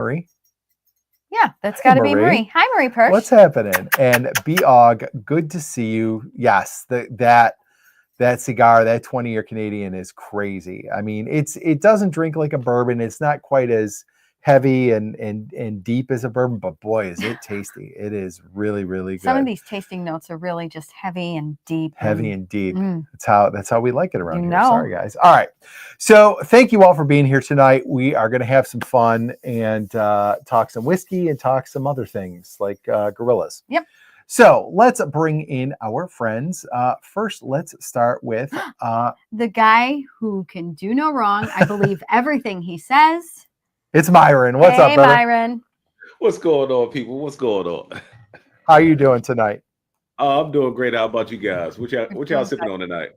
Marie. Yeah, that's got to be Marie. Hi, Marie Persh. What's happening? And B-Og, good to see you. Yes, that cigar, that 20-year Canadian is crazy. I mean, it doesn't drink like a bourbon. It's not quite as heavy and deep as a bourbon, but boy, is it tasty. It is really, really good. Some of these tasting notes are really just heavy and deep. That's how we like it around here. Sorry, guys. All right. So thank you all for being here tonight. We are going to have some fun and talk some whiskey and talk some other things like gorillas. Yep. So let's bring in our friends. First, let's start with the guy who can do no wrong. I believe everything he says. It's Myron. What's up, brother? Hey, Myron. What's going on, people? What's going on? How are you doing tonight? I'm doing great. How about you guys? What y'all sipping on tonight?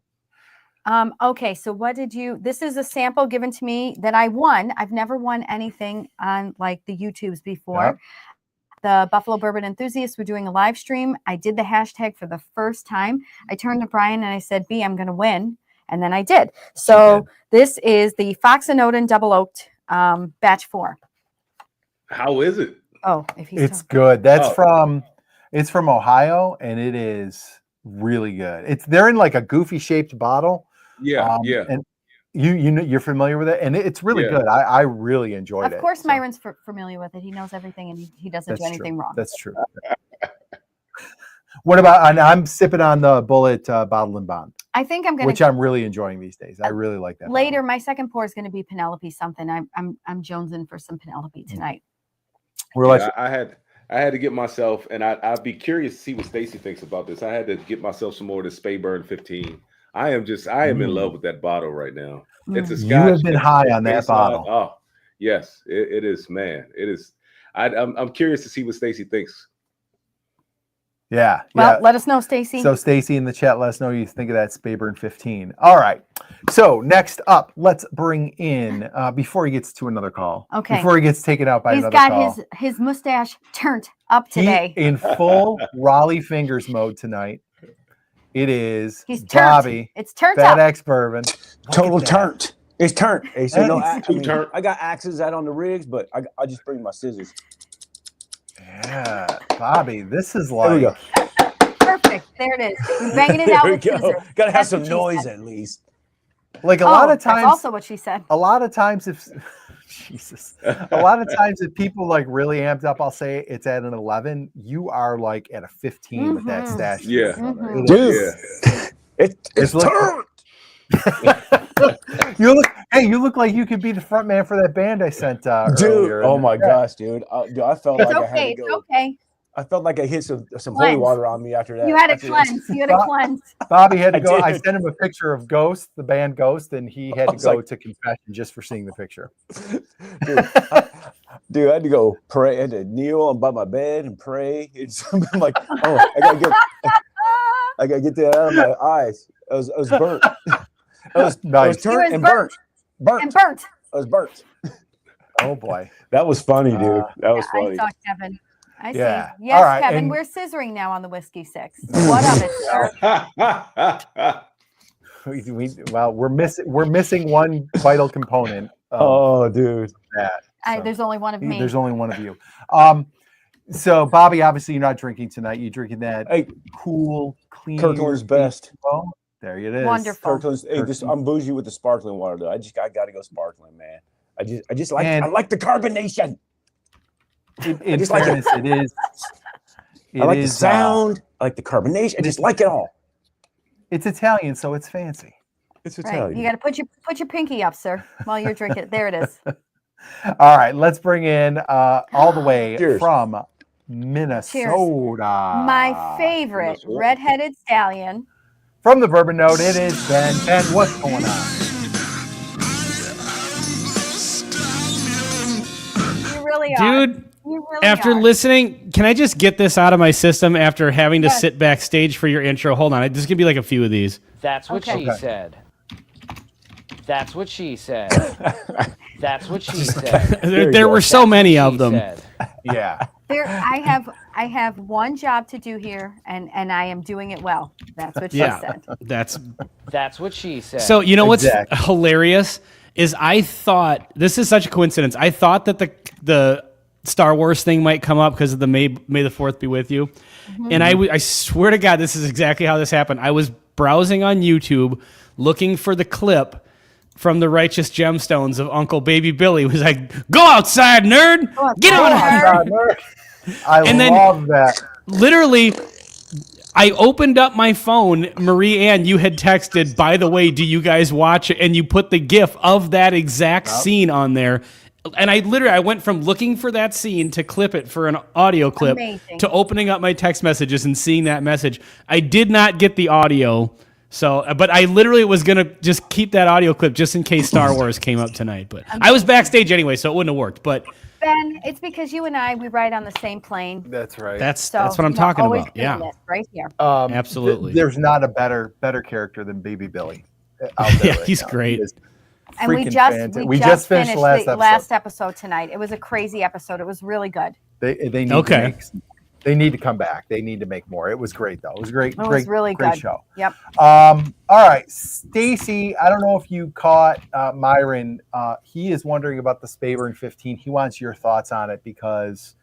Okay, so this is a sample given to me that I won. I've never won anything on like the YouTubes before. Yep. The Buffalo Bourbon Enthusiasts were doing a live stream. I did the hashtag for the first time. I turned to Brian and I said, B, I'm going to win. And then I did. So This is the Fox and Odin Double Oaked batch 4. How is it? Oh, it's good. That's from Ohio, and it is really good. They're in like a goofy shaped bottle. Yeah. And you're familiar with it, and it's really good. I really enjoyed it. Of course, Myron's familiar with it. He knows everything, and he doesn't do anything wrong. That's true. What about? And I'm sipping on the Bullet Bottle and Bond. I think I'm going to, which I'm really enjoying these days. I really like that. Later, my second pour is going to be Penelope something. I'm jonesing for some Penelope tonight. I had to get myself, and I'd be curious to see what Stacy thinks about this. I had to get myself some more of the Speyburn 15. I am in love with that bottle right now. It's a Scotch. You have been high on that bottle. Oh, yes, it is, man. It is. I'm curious to see what Stacy thinks. Yeah. Well, let us know, Stacy. So Stacy in the chat, let us know what you think of that Speyburn 15. All right. So next up, let's bring in before he gets to another call. Okay. Before he gets taken out by another call. He's got his mustache turned up today. In full Raleigh fingers mode tonight. It is Bobby. It's turned Fat up. X Bourbon. Total turnt. It's turnt. Hey, so turnt. I got axes out on the rigs, but I just bring my scissors. Yeah, Bobby, this is like perfect. There it is. You're banging it out with scissors. Gotta have some noise at least. Like a lot of times. That's also what she said. A lot of times, if people like really amped up, I'll say it's at an 11. You are like at a 15 with that stash. Yeah, dude, it's turned. You look like you could be the front man for that band I sent earlier. Oh my gosh, dude! I felt like I had to go. It's okay. I felt like I hit some holy water on me after that. You had a cleanse. You had a cleanse. Bobby had to go. I sent him a picture of Ghost, the band Ghost, and he had to go to confession just for seeing the picture. Dude, I had to go pray. I had to kneel by my bed and pray. I'm like, oh, I gotta get that out of my eyes. It was burnt. It was nice. It was turned and burnt. It was burnt. Oh boy, that was funny, dude. That was funny. I saw Kevin. I see. Yeah. Yes, all right. Kevin, and we're scissoring now on the Whiskey 6. What of it, sir? We're missing one vital component. Oh, dude. There's only one of me. There's only one of you. So Bobby, obviously you're not drinking tonight. You're drinking that cool, clean Kirkland's best. Oh, there it is. Wonderful. Kirkland's. Hey, I'm bougie with the sparkling water though. I got to go sparkling, man. I just like I like the carbonation. In fairness, it is. I like the sound. I like the carbonation. I just like it all. It's Italian, so it's fancy. It's Italian. Right. You got to put your pinky up, sir, while you're drinking. There it is. All right, let's bring in all the way Cheers. From Minnesota. Cheers. My favorite redheaded stallion. From the Bourbon Note, it is Ben. Ben, what's going on? You really are. Dude, after listening, can I just get this out of my system after having to sit backstage for your intro? Hold on, this could be like a few of these. That's what she said. That's what she said. That's what she said. There were so many of them. Yeah. I have one job to do here, and I am doing it well. That's what she said. That's what she said. So you know what's hilarious is I thought this is such a coincidence. I thought that the Star Wars thing might come up because of the May the 4th be with you. And I swear to God, this is exactly how this happened. I was browsing on YouTube looking for the clip from the Righteous Gemstones of Uncle Baby Billy. He was like, "Go outside, nerd! Get on it!" I And then- love that. Literally, I opened up my phone. Marie Ann, you had texted, "By the way, do you guys watch it?" And you put the GIF of that exact scene on there. And I went from looking for that scene to clip it for an audio clip Amazing. to opening up my text messages and seeing that message. I did not get the audio. So, but I literally was going to just keep that audio clip just in case Star Wars came up tonight. But I was backstage anyway, so it wouldn't have worked. But Ben, it's because you and I, we ride on the same plane. That's right. that's So what I'm you're talking always about. doing Yeah. this right here. Absolutely. There's not a better character than Baby Billy. out there Yeah, right he's now. great. He is And we freaking just fantastic. we just finished finished the the last episode tonight. It was a crazy episode. It was really good. They need Okay. to make. They need to come back. They need to make more. It was great though. It was great. It was great, really great good. show. Yep. All right, Stacy. I don't know if you caught Myron. He is wondering about the Spayburn 15. He wants your thoughts on it because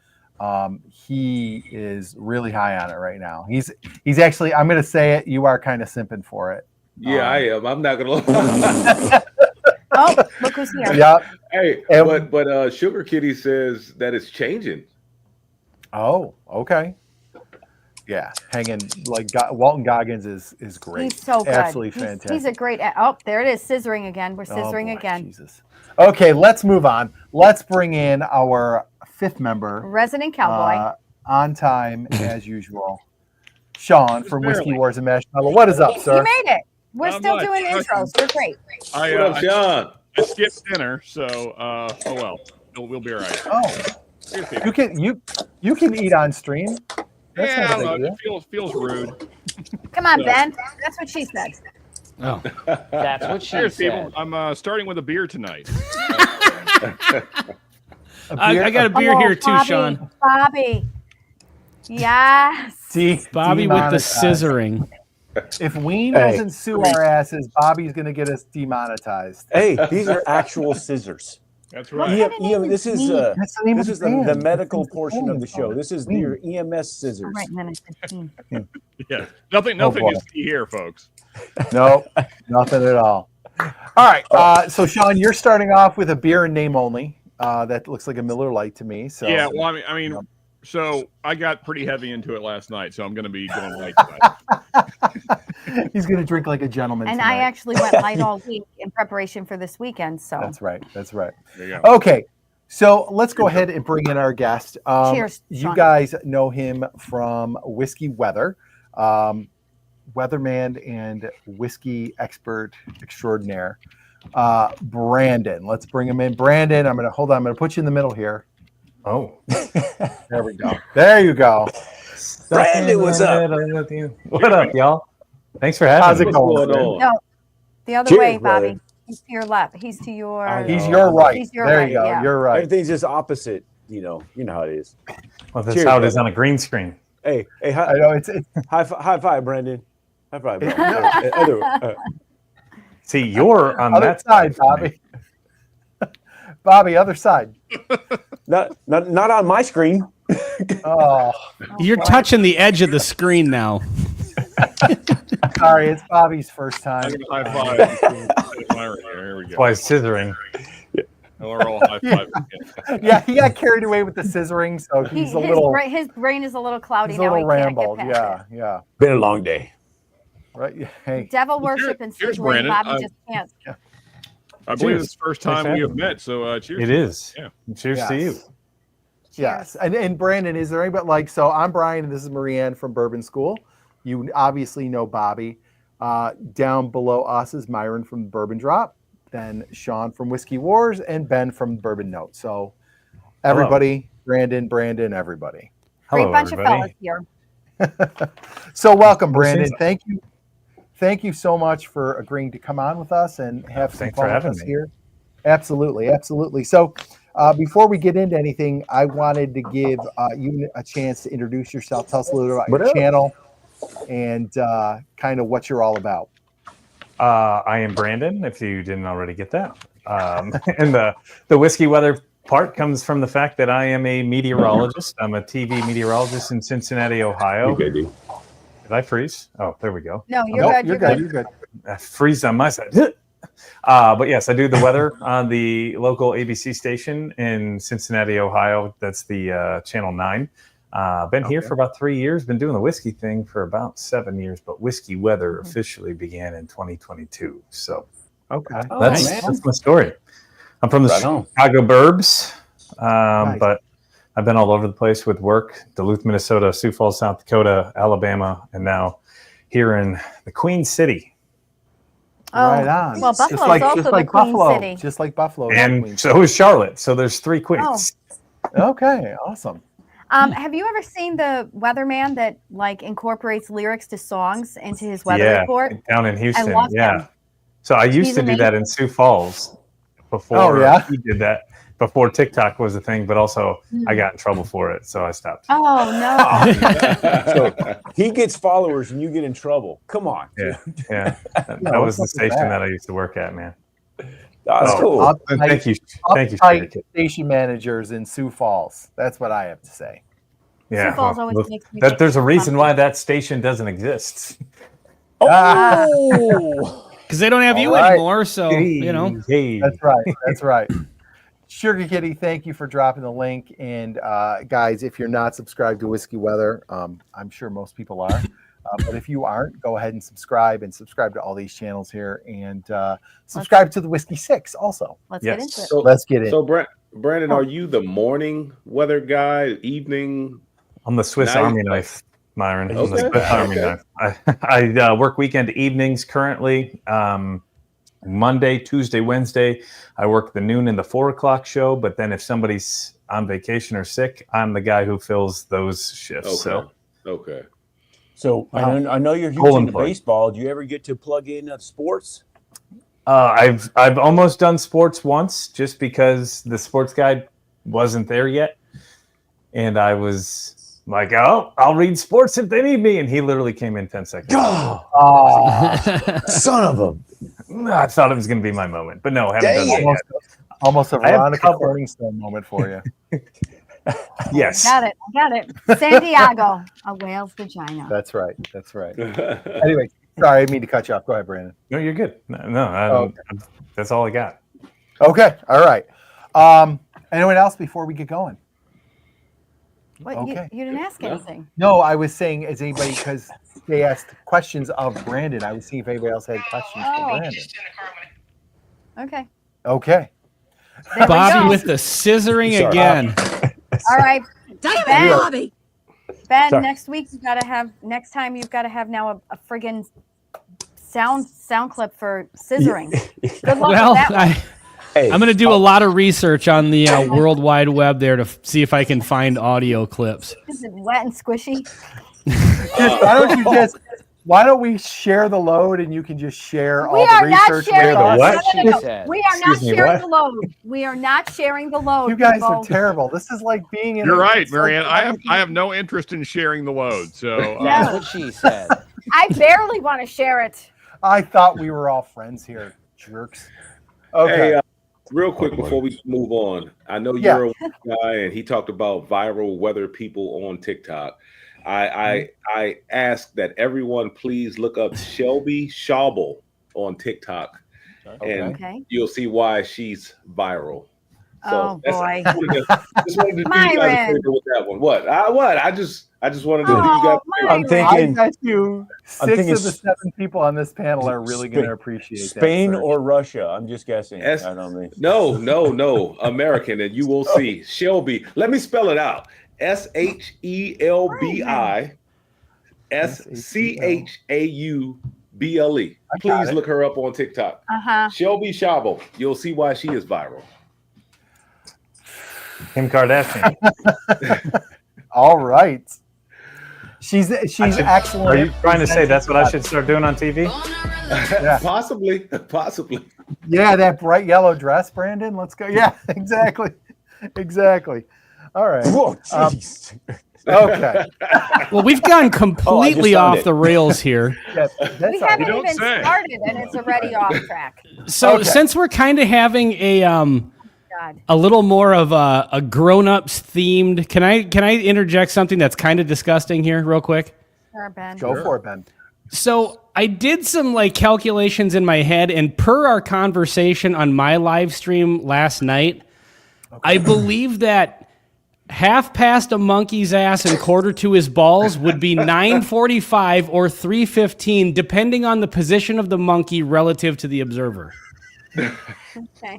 he is really high on it right now. He's actually. I'm going to say it. You are kind of simping for it. Yeah, I am. I'm not gonna lie. Oh, look who's here. Yeah. Hey, And- but Sugar Kitty says that it's changing. Oh, okay. Yeah, hanging like Walton Goggins is great. He's so good. Absolutely He's- fantastic. He's a great. Oh, there it is, scissoring again. We're Oh, scissoring boy, again. Jesus. Okay, let's move on. Let's bring in our fifth member. Resident cowboy. On time as usual. Sean from Whiskey barely. Wars and Marshmallow. What is up, You sir? made it. We're Not still much. doing intros. You're great. I, What up, Sean? I skipped dinner, so oh well, we'll be all right. Oh, Here's people. you can eat on stream. That's Yeah, not a I don't big know, deal. it feels rude. Come on, No. Ben. That's what she said. Oh, That's what she Here's said. people. I'm starting with a beer tonight. I got a beer Oh, here too, Bobby, Sean. Bobby. Yes. Bobby with the demonetized. scissoring. If Ween Hey. doesn't sue our asses, Bobby's gonna get us demonetized. Hey, these are actual scissors. That's right. What kind of name This is is Ween? That's the name this of is the band. the medical That's the portion name of the show. This is your EMS scissors. Right, and then it's 15. Yeah. Nothing Oh, boy. you see here, folks. No, nothing at all. All right. So Sean, you're starting off with a beer in name only. That looks like a Miller Lite to me. So Yeah, well, I mean, so I got pretty heavy into it last night, so I'm going to be going light tonight. he's gonna drink like a gentleman. And tonight. I actually went light all week in preparation for this weekend. So That's right. That's right. There you go. Okay. So let's go ahead and bring in our guest. Cheers, You Sean. guys know him from Whiskey Weather, weatherman and whiskey expert extraordinaire. Brandon, let's bring him in. Brandon, I'm gonna put you in the middle here. Oh, There we go. There you go. Brandon, what's up? What up, y'all? Thanks for having How's me. it What's going? going on? no, the other Cheers, way, brother. Bobby. He's to your left. He's to your. I He's know. your right. He's your There right, you go. yeah. You're right. Everything's just opposite. You know how it is. Well, that's Cheers, how it is brother. on a green screen. Hey, I high know it's five, Brandon. High five, bro. See, you're on other that side, Bobby. Bobby, other side. not on my screen. Oh, You're touching the edge of the screen now. sorry, it's Bobby's first I'm time. going to high five. Here we That's go. why it's scissoring. We're all high five. Yeah, he got carried away with the scissoring, so he's a little, his brain is a little cloudy he's a now. little He can't get rambled. past Yeah, it. yeah. Been a long day. Right. Hey, Devil Well, worship and cheers, sizzling. Brandon. Bobby just can't. I believe Cheers. it's the first Thanks time for we have having me. met, so cheers. It is. Yeah. Cheers to you. yes. And Brandon, is there anybody so I'm Brian and this is Marianne from Bourbon School. You obviously know Bobby. Down below us is Myron from Bourbon Drop, then Sean from Whiskey Wars, and Ben from Bourbon Note. So everybody, Brandon, everybody. Great Hello, bunch everybody. of fellas here. So welcome, Brandon. seems- Thank you. Thank you so much for agreeing to come on with us and have some Thanks fun for with having us me. here. Absolutely. So before we get into anything, I wanted to give you a chance to introduce yourself. Tell us a little bit about What your up? channel and kind of what you're all about. I am Brandon, if you didn't already get that. And the Whiskey Weather part comes from the fact that I am a meteorologist. I'm a TV meteorologist in Cincinnati, Ohio. Okay, dude. Did I freeze? Oh, there we go. No, you're Nope, good. you're good. You're good. I freeze on my side. But yes, I do the weather on the local ABC station in Cincinnati, Ohio. That's the Channel 9. Been here for about 3 years. Been doing the whiskey thing for about 7 years, but whiskey weather officially began in 2022. So Okay. that's my story. I'm from the Right on. Chicago burbs, Nice. but I've been all over the place with work. Duluth, Minnesota, Sioux Falls, South Dakota, Alabama, and now here in the Queen City. Right on. Well, just Buffalo's like also just the like Queen Buffalo, City. just like Buffalo. is the And Queen so is Charlotte. So there's 3 queens. Okay, awesome. Have you ever seen the weatherman that like incorporates lyrics to songs into his weather Yeah, report? down in Houston. love Yeah. him. So I used He's to do that in Sioux Falls before yeah? he did that, before TikTok was a thing, but also I got in trouble for it. So I stopped. Oh no! So he gets followers and you get in trouble. Come on. Yeah. Yeah. That Yeah, was the what's up with station that? that I used to work at, man. That's Oh, cool. Thank you. Thank you, Uptight Spirit Kid. station managers in Sioux Falls. That's what I have to say. Yeah. Sioux Falls well, always makes me there's a reason fun. why that station doesn't exist. Oh, Because they don't have you All right. anymore. So, you know. Hey. That's right. That's right. Sugar Kitty, thank you for dropping the link. And guys, if you're not subscribed to Whiskey Weather, I'm sure most people are. But if you aren't, go ahead and subscribe to all these channels here and subscribe to the Whiskey 6 also. Let's Yes. get into it. So Let's get in. So Brandon, are you the morning weather guy, evening? I'm the Swiss Nice. Army knife, Myron. I'm the Okay. Swiss Army Okay. knife. I work weekend evenings currently. Monday, Tuesday, Wednesday, I work the noon and the 4 o'clock show. But then if somebody's on vacation or sick, I'm the guy who fills those shifts. Okay. So Okay. so I know you're huge Golden into plug. baseball. Do you ever get to plug in sports? I've almost done sports once, just because the sports guide wasn't there yet, and I was like, "Oh, I'll read sports if they need me," and he literally came in 10 seconds. Oh, son of a! I thought it was going to be my moment, but no, I haven't done that yet. Almost a I have Veronica covered. Corningstone moment for you. Yes. Got it. San Diego, a whale's vagina. That's right. That's right. Anyway, sorry, I didn't mean to cut you off. Go ahead, Brandon. No, you're good. No, that's all I got. Okay. All right. Anyone else before we get going? What, Okay. you didn't ask No. anything. No, I was saying, is anybody, because they asked questions of Brandon. I was seeing if anybody else had questions for Oh. Brandon. Okay. Okay. There we Bobby go. with the scissoring Sorry. again. All right, Damn Ben. it, Bobby. Ben. Sorry. Next week you've got to have. Next time you've got to have now a friggin' sound clip for scissoring. Good luck Well, with that one. Hey, I'm going to do a lot of research on the World Wide Web there to see if I can find audio clips. Is it wet and squishy? Why don't we share the load and you can just share all We the are not research sharing. the with what? us? No. Said. We are not Excuse me, sharing what? the load. We are not sharing the load. You guys are people. terrible. This is like being in. You're a- right, it's like Marianne. I having- have no interest in sharing the load. So That's what she said. I barely want to share it. I thought we were all friends here, jerks. Okay. Hey, real quick before we move on, I know Yeah. you're a guy, and he talked about viral weather people on TikTok. I ask that everyone please look up Shelby Schaubel on TikTok, and Okay. you'll see why she's viral. Oh, boy. Just wanted to do you guys a Myron. favor with that one. What? I just wanted to do you guys. Oh, a favor. I'm Myron. thinking- I bet you I'm 6 thinking of the 7 people on this panel are really going to Spain- appreciate Spain that. search. or Russia? I'm just guessing. Yes. I don't mean. No, American, and you will see Shelby. Let me spell it out: SHELBI SCHAUBLE. I got Please it. look her up on TikTok. Uh-huh. Shelby Schaubel. You'll see why she is viral. Kim Kardashian. All right. She's excellent. Are you trying to say that's what I should start doing on TV? Yeah. Possibly. Yeah, that bright yellow dress, Brandon. Let's go. Yeah, exactly. All right. Whoa, jeez. Okay. Well, we've gone completely found off it. the rails here. Yeah, We that's all right. haven't don't even say. started and it's already off track. So Okay. since we're kind of having a God. a little more of a grown-ups themed. Can I interject something that's kind of disgusting here, real quick? Sure, Ben. Go for it, Ben. So I did some like calculations in my head, and per our conversation on my live stream last night, I believe that half past a monkey's ass and quarter to his balls would be 9:45 or 3:15, depending on the position of the monkey relative to the observer. Okay.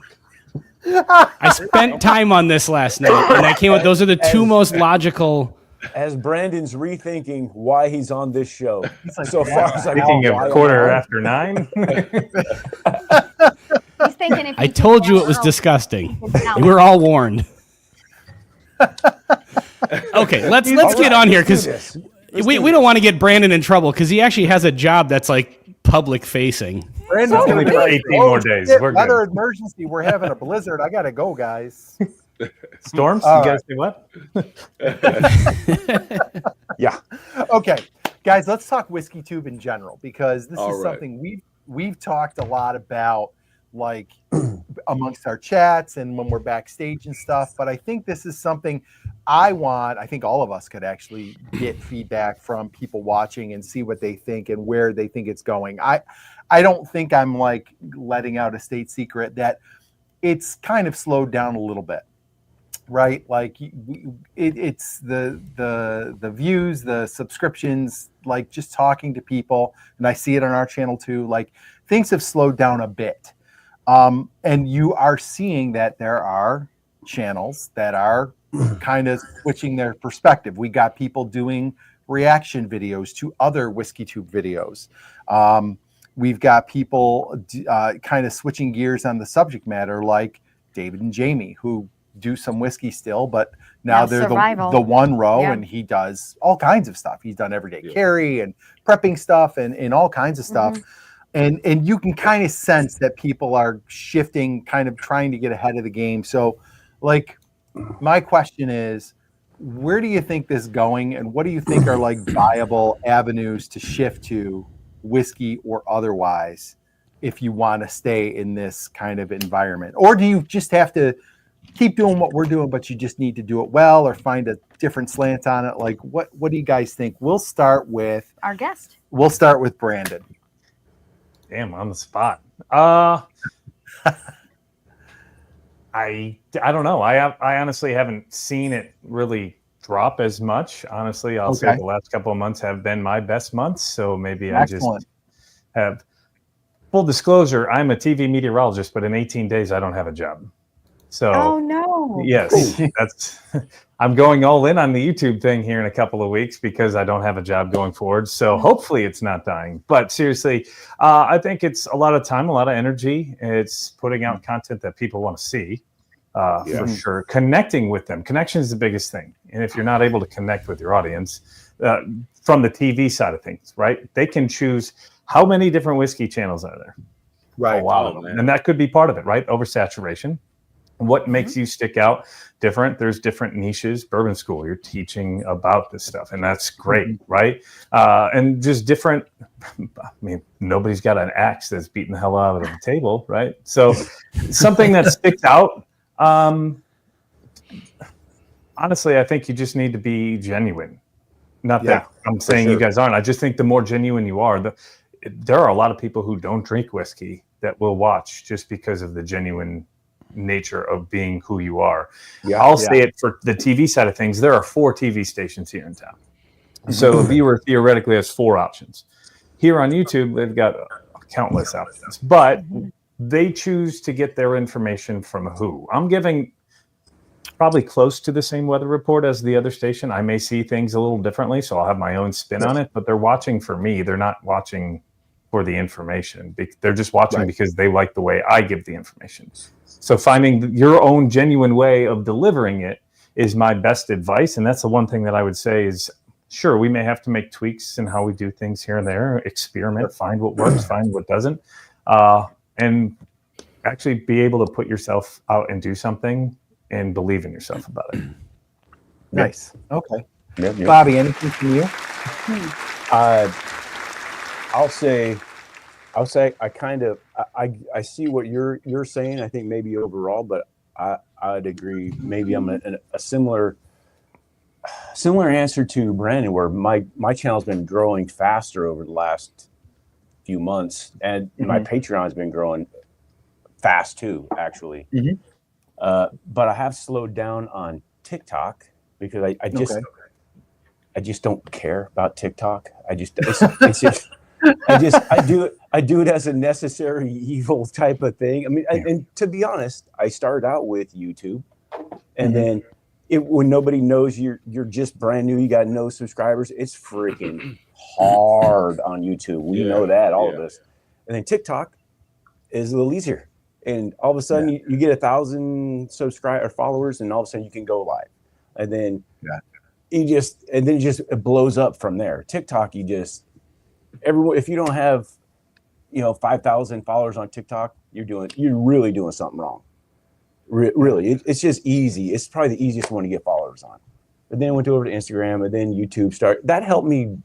I spent time on this last night, and I came with those are the two most logical. As Brandon's rethinking why he's on this show. like, So far as I Speaking know, why of am quarter I? after 9, He's thinking if I he told can you it was now, disgusting. he can now. We were all warned. Okay, let's get on here because we don't want to get Brandon in trouble because he actually has a job that's like public facing. Brandon's only gonna for be 18 like, more "Oh, days. shit, We're weather good." emergency. We're having a blizzard. I gotta go, guys. storms. All You guys say what? Yeah. Okay, guys, let's talk Whiskey Tube in general because this All is right. something we've talked a lot about, like amongst our chats and when we're backstage and stuff. But I think this is something I think all of us could actually get feedback from people watching and see what they think and where they think it's going. I don't think I'm like letting out a state secret that it's kind of slowed down a little bit. Right, like it's the views, the subscriptions, like just talking to people, and I see it on our channel too. Like things have slowed down a bit, and you are seeing that there are channels that are kind of switching their perspective. We got people doing reaction videos to other Whiskey Tube videos. We've got people kind of switching gears on the subject matter, like David and Jamie, who do some whiskey still, but now they're the one row, and he does all kinds of stuff. He's done everyday carry and prepping stuff and all kinds of stuff. And you can kind of sense that people are shifting, kind of trying to get ahead of the game. So like my question is, where do you think this is going, and what do you think are like viable avenues to shift to, whiskey or otherwise, if you want to stay in this kind of environment? Or do you just have to keep doing what we're doing, but you just need to do it well, or find a different slant on it? Like, what do you guys think? We'll start with Our guest. We'll start with Brandon. Damn, on the spot. I don't know. I honestly haven't seen it really drop as much. Honestly, I'll say the last couple of months have been my best months. So maybe Excellent. I just have full disclosure. I'm a TV meteorologist, but in 18 days I don't have a job. So Oh no. yes, I'm going all in on the YouTube thing here in a couple of weeks because I don't have a job going forward. So hopefully it's not dying. But seriously, I think it's a lot of time, a lot of energy. It's putting out content that people want to see, for sure. Connecting with them. Connection is the biggest thing. And if you're not able to connect with your audience from the TV side of things, right? They can choose how many different whiskey channels are there. Right. A lot of them. And that could be part of it, right? Oversaturation. What makes you stick out different? There's different niches. Bourbon School, you're teaching about this stuff, and that's great, right? And just different. I mean, nobody's got an axe that's beating the hell out of the table, right? So something that sticks out. Honestly, I think you just need to be genuine. Not that I'm saying you guys aren't. I just think the more genuine you are, there are a lot of people who don't drink whiskey that will watch just because of the genuine nature of being who you are. I'll say it for the TV side of things. There are 4 TV stations here in town. So a viewer theoretically has 4 options. Here on YouTube, they've got countless options, but they choose to get their information from who? I'm giving probably close to the same weather report as the other station. I may see things a little differently, so I'll have my own spin on it, but they're watching for me. They're not watching for the information. They're just watching because they like the way I give the information. So finding your own genuine way of delivering it is my best advice. And that's the one thing that I would say is, sure, we may have to make tweaks in how we do things here and there, experiment, find what works, find what doesn't, and actually be able to put yourself out and do something and believe in yourself about it. Nice. Okay. Bobby, anything from you? I'll say I kind of I see what you're saying. I think maybe overall, but I'd agree. Maybe I'm a similar answer to Brandon, where my channel's been growing faster over the last few months, and my Patreon's been growing fast too, actually. But I have slowed down on TikTok because I just don't care about TikTok. I do it as a necessary evil type of thing. I mean, and to be honest, I started out with YouTube, and then when nobody knows you're just brand new, you got no subscribers, it's freaking hard on YouTube. We know that, all of us. And then TikTok is a little easier. And all of a sudden you get 1,000 followers, and all of a sudden you can go live. And then it blows up from there. TikTok, everyone, if you don't have 5,000 followers on TikTok, you're really doing something wrong. Really, it's just easy. It's probably the easiest one to get followers on. But then I went over to Instagram, and then YouTube that helped me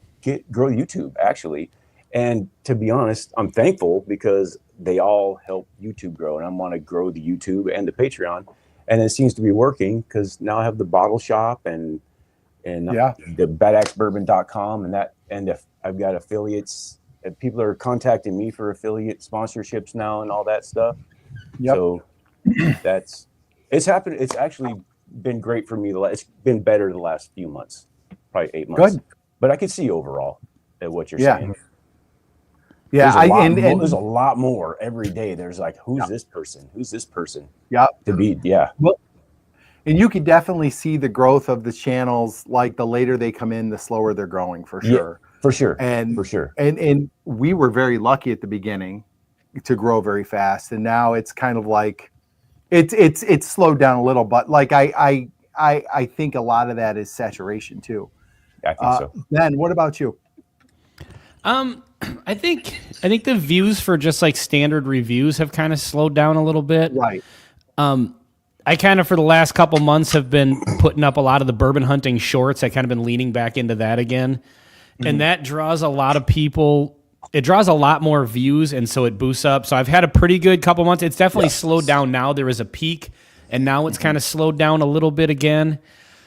grow YouTube, actually. And to be honest, I'm thankful because they all help YouTube grow, and I want to grow the YouTube and the Patreon. And it seems to be working because now I have the bottle shop and the badaxebourbon.com and I've got affiliates, and people are contacting me for affiliate sponsorships now and all that stuff. So it's happened. It's actually been great for me. It's been better the last few months, probably 8 months. Good. But I can see overall at what you're saying. Yeah, there's a lot more every day. There's like, who's this person? Who's this person? Yeah. Well, and you can definitely see the growth of the channels. Like the later they come in, the slower they're growing, for sure. Yeah, for sure. And we were very lucky at the beginning to grow very fast, and now it's kind of like it's slowed down a little. But like I think a lot of that is saturation too. I think so. Ben, what about you? I think the views for just like standard reviews have kind of slowed down a little bit. Right. I kind of for the last couple months have been putting up a lot of the bourbon hunting shorts. I kind of been leaning back into that again. And that draws a lot of people. It draws a lot more views, and so it boosts up. So I've had a pretty good couple months. It's definitely slowed down now. There was a peak, and now it's kind of slowed down a little bit again.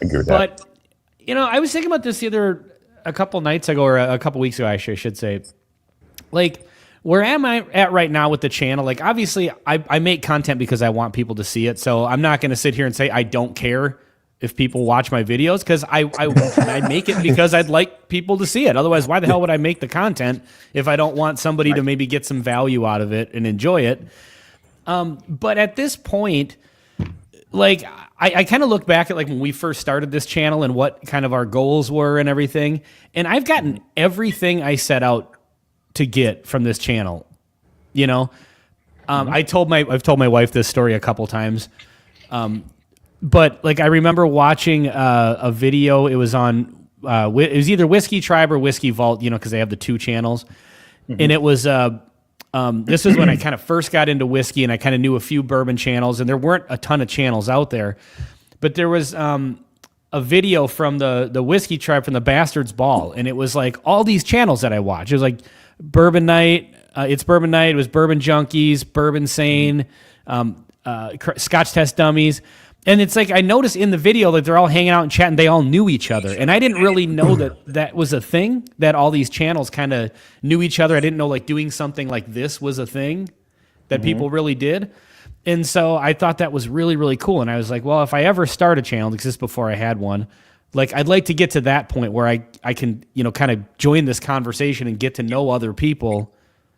I agree with that. But, I was thinking about this a couple nights ago, or a couple weeks ago, I should say. Like, where am I at right now with the channel? Like, obviously, I make content because I want people to see it. So I'm not going to sit here and say I don't care if people watch my videos, because I make it because I'd like people to see it. Otherwise, why the hell would I make the content if I don't want somebody to maybe get some value out of it and enjoy it? But at this point, like, I kind of look back at like when we first started this channel and what kind of our goals were and everything. And I've gotten everything I set out to get from this channel. I've told my wife this story a couple times. But like I remember watching a video. It was on it was either Whiskey Tribe or Whiskey Vault, because they have the two channels. And it was this was when I kind of first got into whiskey, and I kind of knew a few bourbon channels, and there weren't a ton of channels out there. But there was a video from the Whiskey Tribe from the Bastards Ball, and it was like all these channels that I watched. It was like Bourbon Night, It's Bourbon Night, it was Bourbon Junkies, Bourbon Sane, Scotch Test Dummies. And it's like I noticed in the video that they're all hanging out and chatting. They all knew each other. And I didn't really know that was a thing, that all these channels kind of knew each other. I didn't know like doing something like this was a thing that people really did. And so I thought that was really, really cool. And I was like, well, if I ever start a channel, because this is before I had one, like I'd like to get to that point where I can, kind of join this conversation and get to know other people,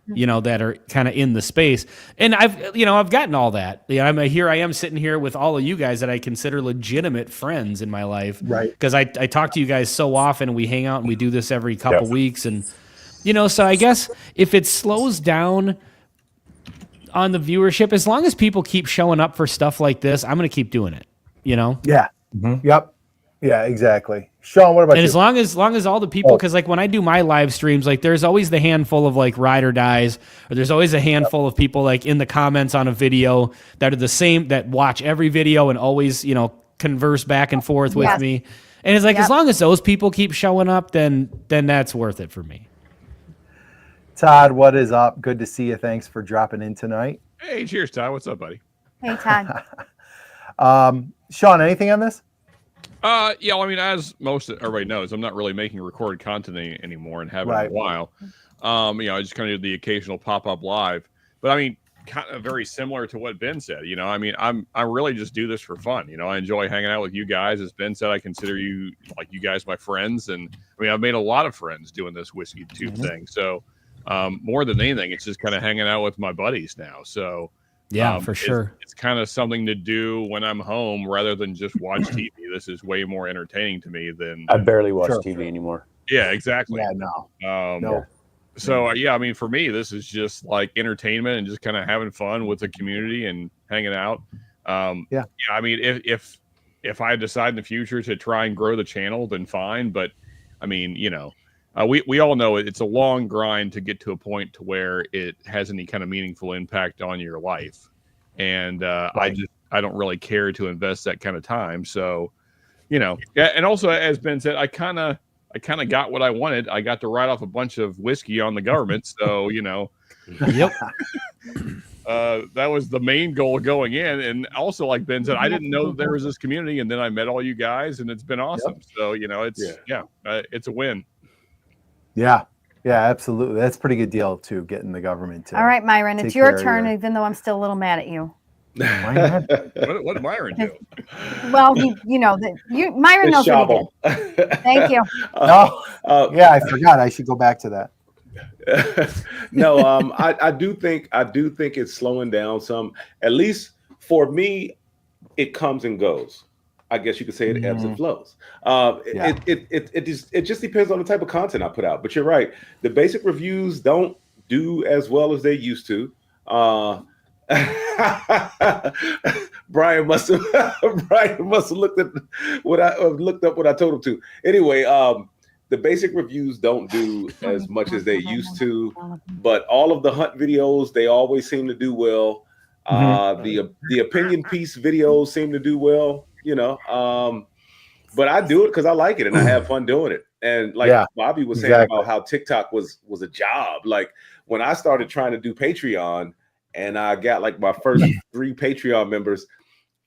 that are kind of in the space. And I've gotten all that. Here I am sitting here with all of you guys that I consider legitimate friends in my life. Right. Because I talk to you guys so often, and we hang out and we do this every couple weeks. And, so I guess if it slows down on the viewership, as long as people keep showing up for stuff like this, I'm going to keep doing it, Yeah. Yep. Yeah, exactly. Sean, what about you? And as long as all the people, because like when I do my live streams, like there's always the handful of like ride or dies, or there's always a handful of people like in the comments on a video that are the same, that watch every video and always, converse back and forth with me. And it's like, as long as those people keep showing up, then that's worth it for me. Todd, what is up? Good to see you. Thanks for dropping in tonight. Hey, cheers, Todd. What's up, buddy? Hey, Todd. Sean, anything on this? Yeah, I mean, as most everybody knows, I'm not really making recorded content anymore and haven't in a while. I just kind of do the occasional pop-up live. But I mean, kind of very similar to what Ben said. I mean, I really just do this for fun. I enjoy hanging out with you guys. As Ben said, I consider you guys my friends, and I mean, I've made a lot of friends doing this whiskey tube thing. So more than anything, it's just kind of hanging out with my buddies now. So yeah, for sure, it's kind of something to do when I'm home rather than just watch TV. This is way more entertaining to me than I barely watch TV anymore. Yeah, exactly. Yeah, no. So yeah, I mean, for me, this is just like entertainment and just kind of having fun with the community and hanging out. Yeah. I mean, if I decide in the future to try and grow the channel, then fine. But I mean, we all know it's a long grind to get to a point to where it has any kind of meaningful impact on your life, and I don't really care to invest that kind of time. So, yeah, and also as Ben said, I kind of got what I wanted. I got to write off a bunch of whiskey on the government. So, yep. That was the main goal going in. And also, like Ben said, I didn't know that there was this community, and then I met all you guys, and it's been awesome. Yep. So, it's a win. Yeah, absolutely. That's a pretty good deal too, getting the government to. All right, Myron, it's your turn, even though I'm still a little mad at you. What did Myron do? Well, Myron knows what he did. Thank you. Yeah, I forgot. I should go back to that. No, I do think it's slowing down some. At least for me, it comes and goes. I guess you could say it ebbs and flows. It just depends on the type of content I put out. But you're right. The basic reviews don't do as well as they used to. Brian must have looked up what I told him to. Anyway, the basic reviews don't do as much as they used to, but all of the hunt videos, they always seem to do well. The opinion piece videos seem to do well. But I do it because I like it and I have fun doing it. And like Bobby was saying about how TikTok was a job. Like when I started trying to do Patreon and I got like my first 3 Patreon members,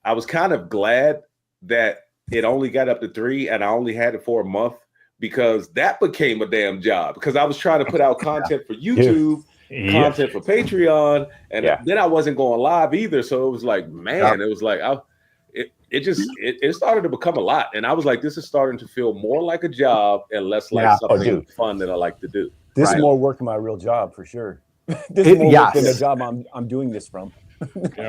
I was kind of glad that it only got up to 3 and I only had it for a month, because that became a damn job, because I was trying to put out content for YouTube, content for Patreon, and then I wasn't going live either. So it was like, man, it was like, it started to become a lot. And I was like, this is starting to feel more like a job and less like something fun that I like to do. This is more work than my real job for sure. This is more work than the job I'm doing this from.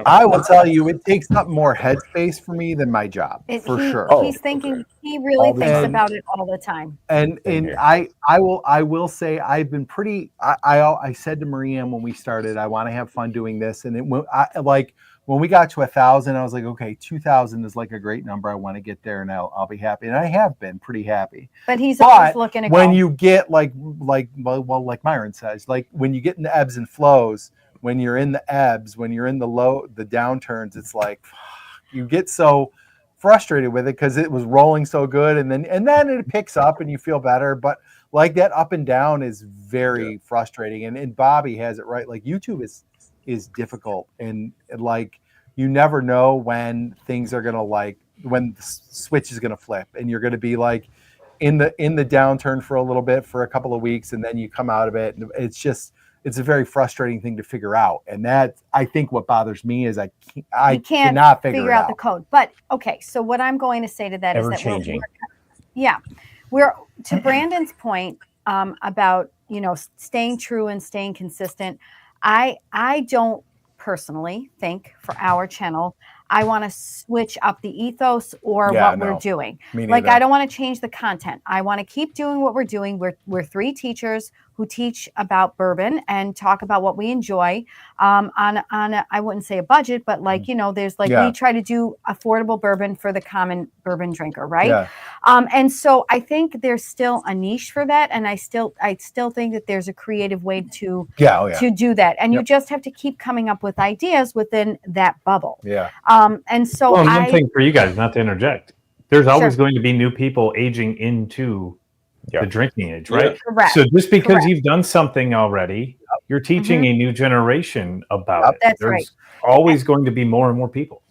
I will tell you, it takes up more headspace for me than my job, for sure. He's thinking, he really thinks about it all the time. And I will say I've been pretty. I said to Maria when we started, I want to have fun doing this, and when we got to 1,000, I was like, okay, 2,000 is like a great number. I want to get there, and I'll be happy, and I have been pretty happy. But he's always looking to when you get like Myron says, like when you get into ebbs and flows. When you're in the ebbs, when you're in the downturns, it's like you get so frustrated with it because it was rolling so good, and then it picks up and you feel better. But like that up and down is very frustrating. And Bobby has it right. Like YouTube is difficult, and like you never know when things are gonna when the switch is gonna flip, and you're gonna be like in the downturn for a little bit for a couple of weeks, and then you come out of it, and it's a very frustrating thing to figure out. And that, I think what bothers me is I cannot figure out the code. But okay, so what I'm going to say to that is that changing. We're to Brandon's point about, staying true and staying consistent. I don't personally think for our channel, I want to switch up the ethos or we're doing. Like, I don't want to change the content. I want to keep doing what we're doing. We're 3 teachers who teach about bourbon and talk about what we enjoy on I wouldn't say a budget, but there's we try to do affordable bourbon for the common bourbon drinker, right? Yeah. And so I think there's still a niche for that, and I still think that there's a creative way to do that, and you just have to keep coming up with ideas within that bubble. Yeah. And so one thing for you guys, not to interject, there's always going to be new people aging into the drinking age, right? Correct. So just because you've done something already, you're teaching a new generation about it. That's There's always going to be more and more people.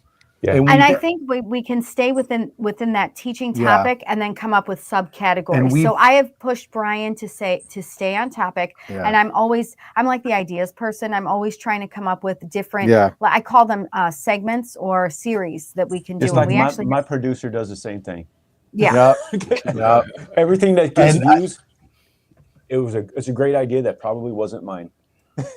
Yeah. And I think we can stay within that teaching topic and then come up with subcategories. So I have pushed Brian to stay on topic. Yeah. And I'm like the ideas person. I'm always trying to come up with different, I call them segments or series that we can do. It's like my producer does the same thing. Yeah. Yep. Everything that gets views, it's a great idea that probably wasn't mine. It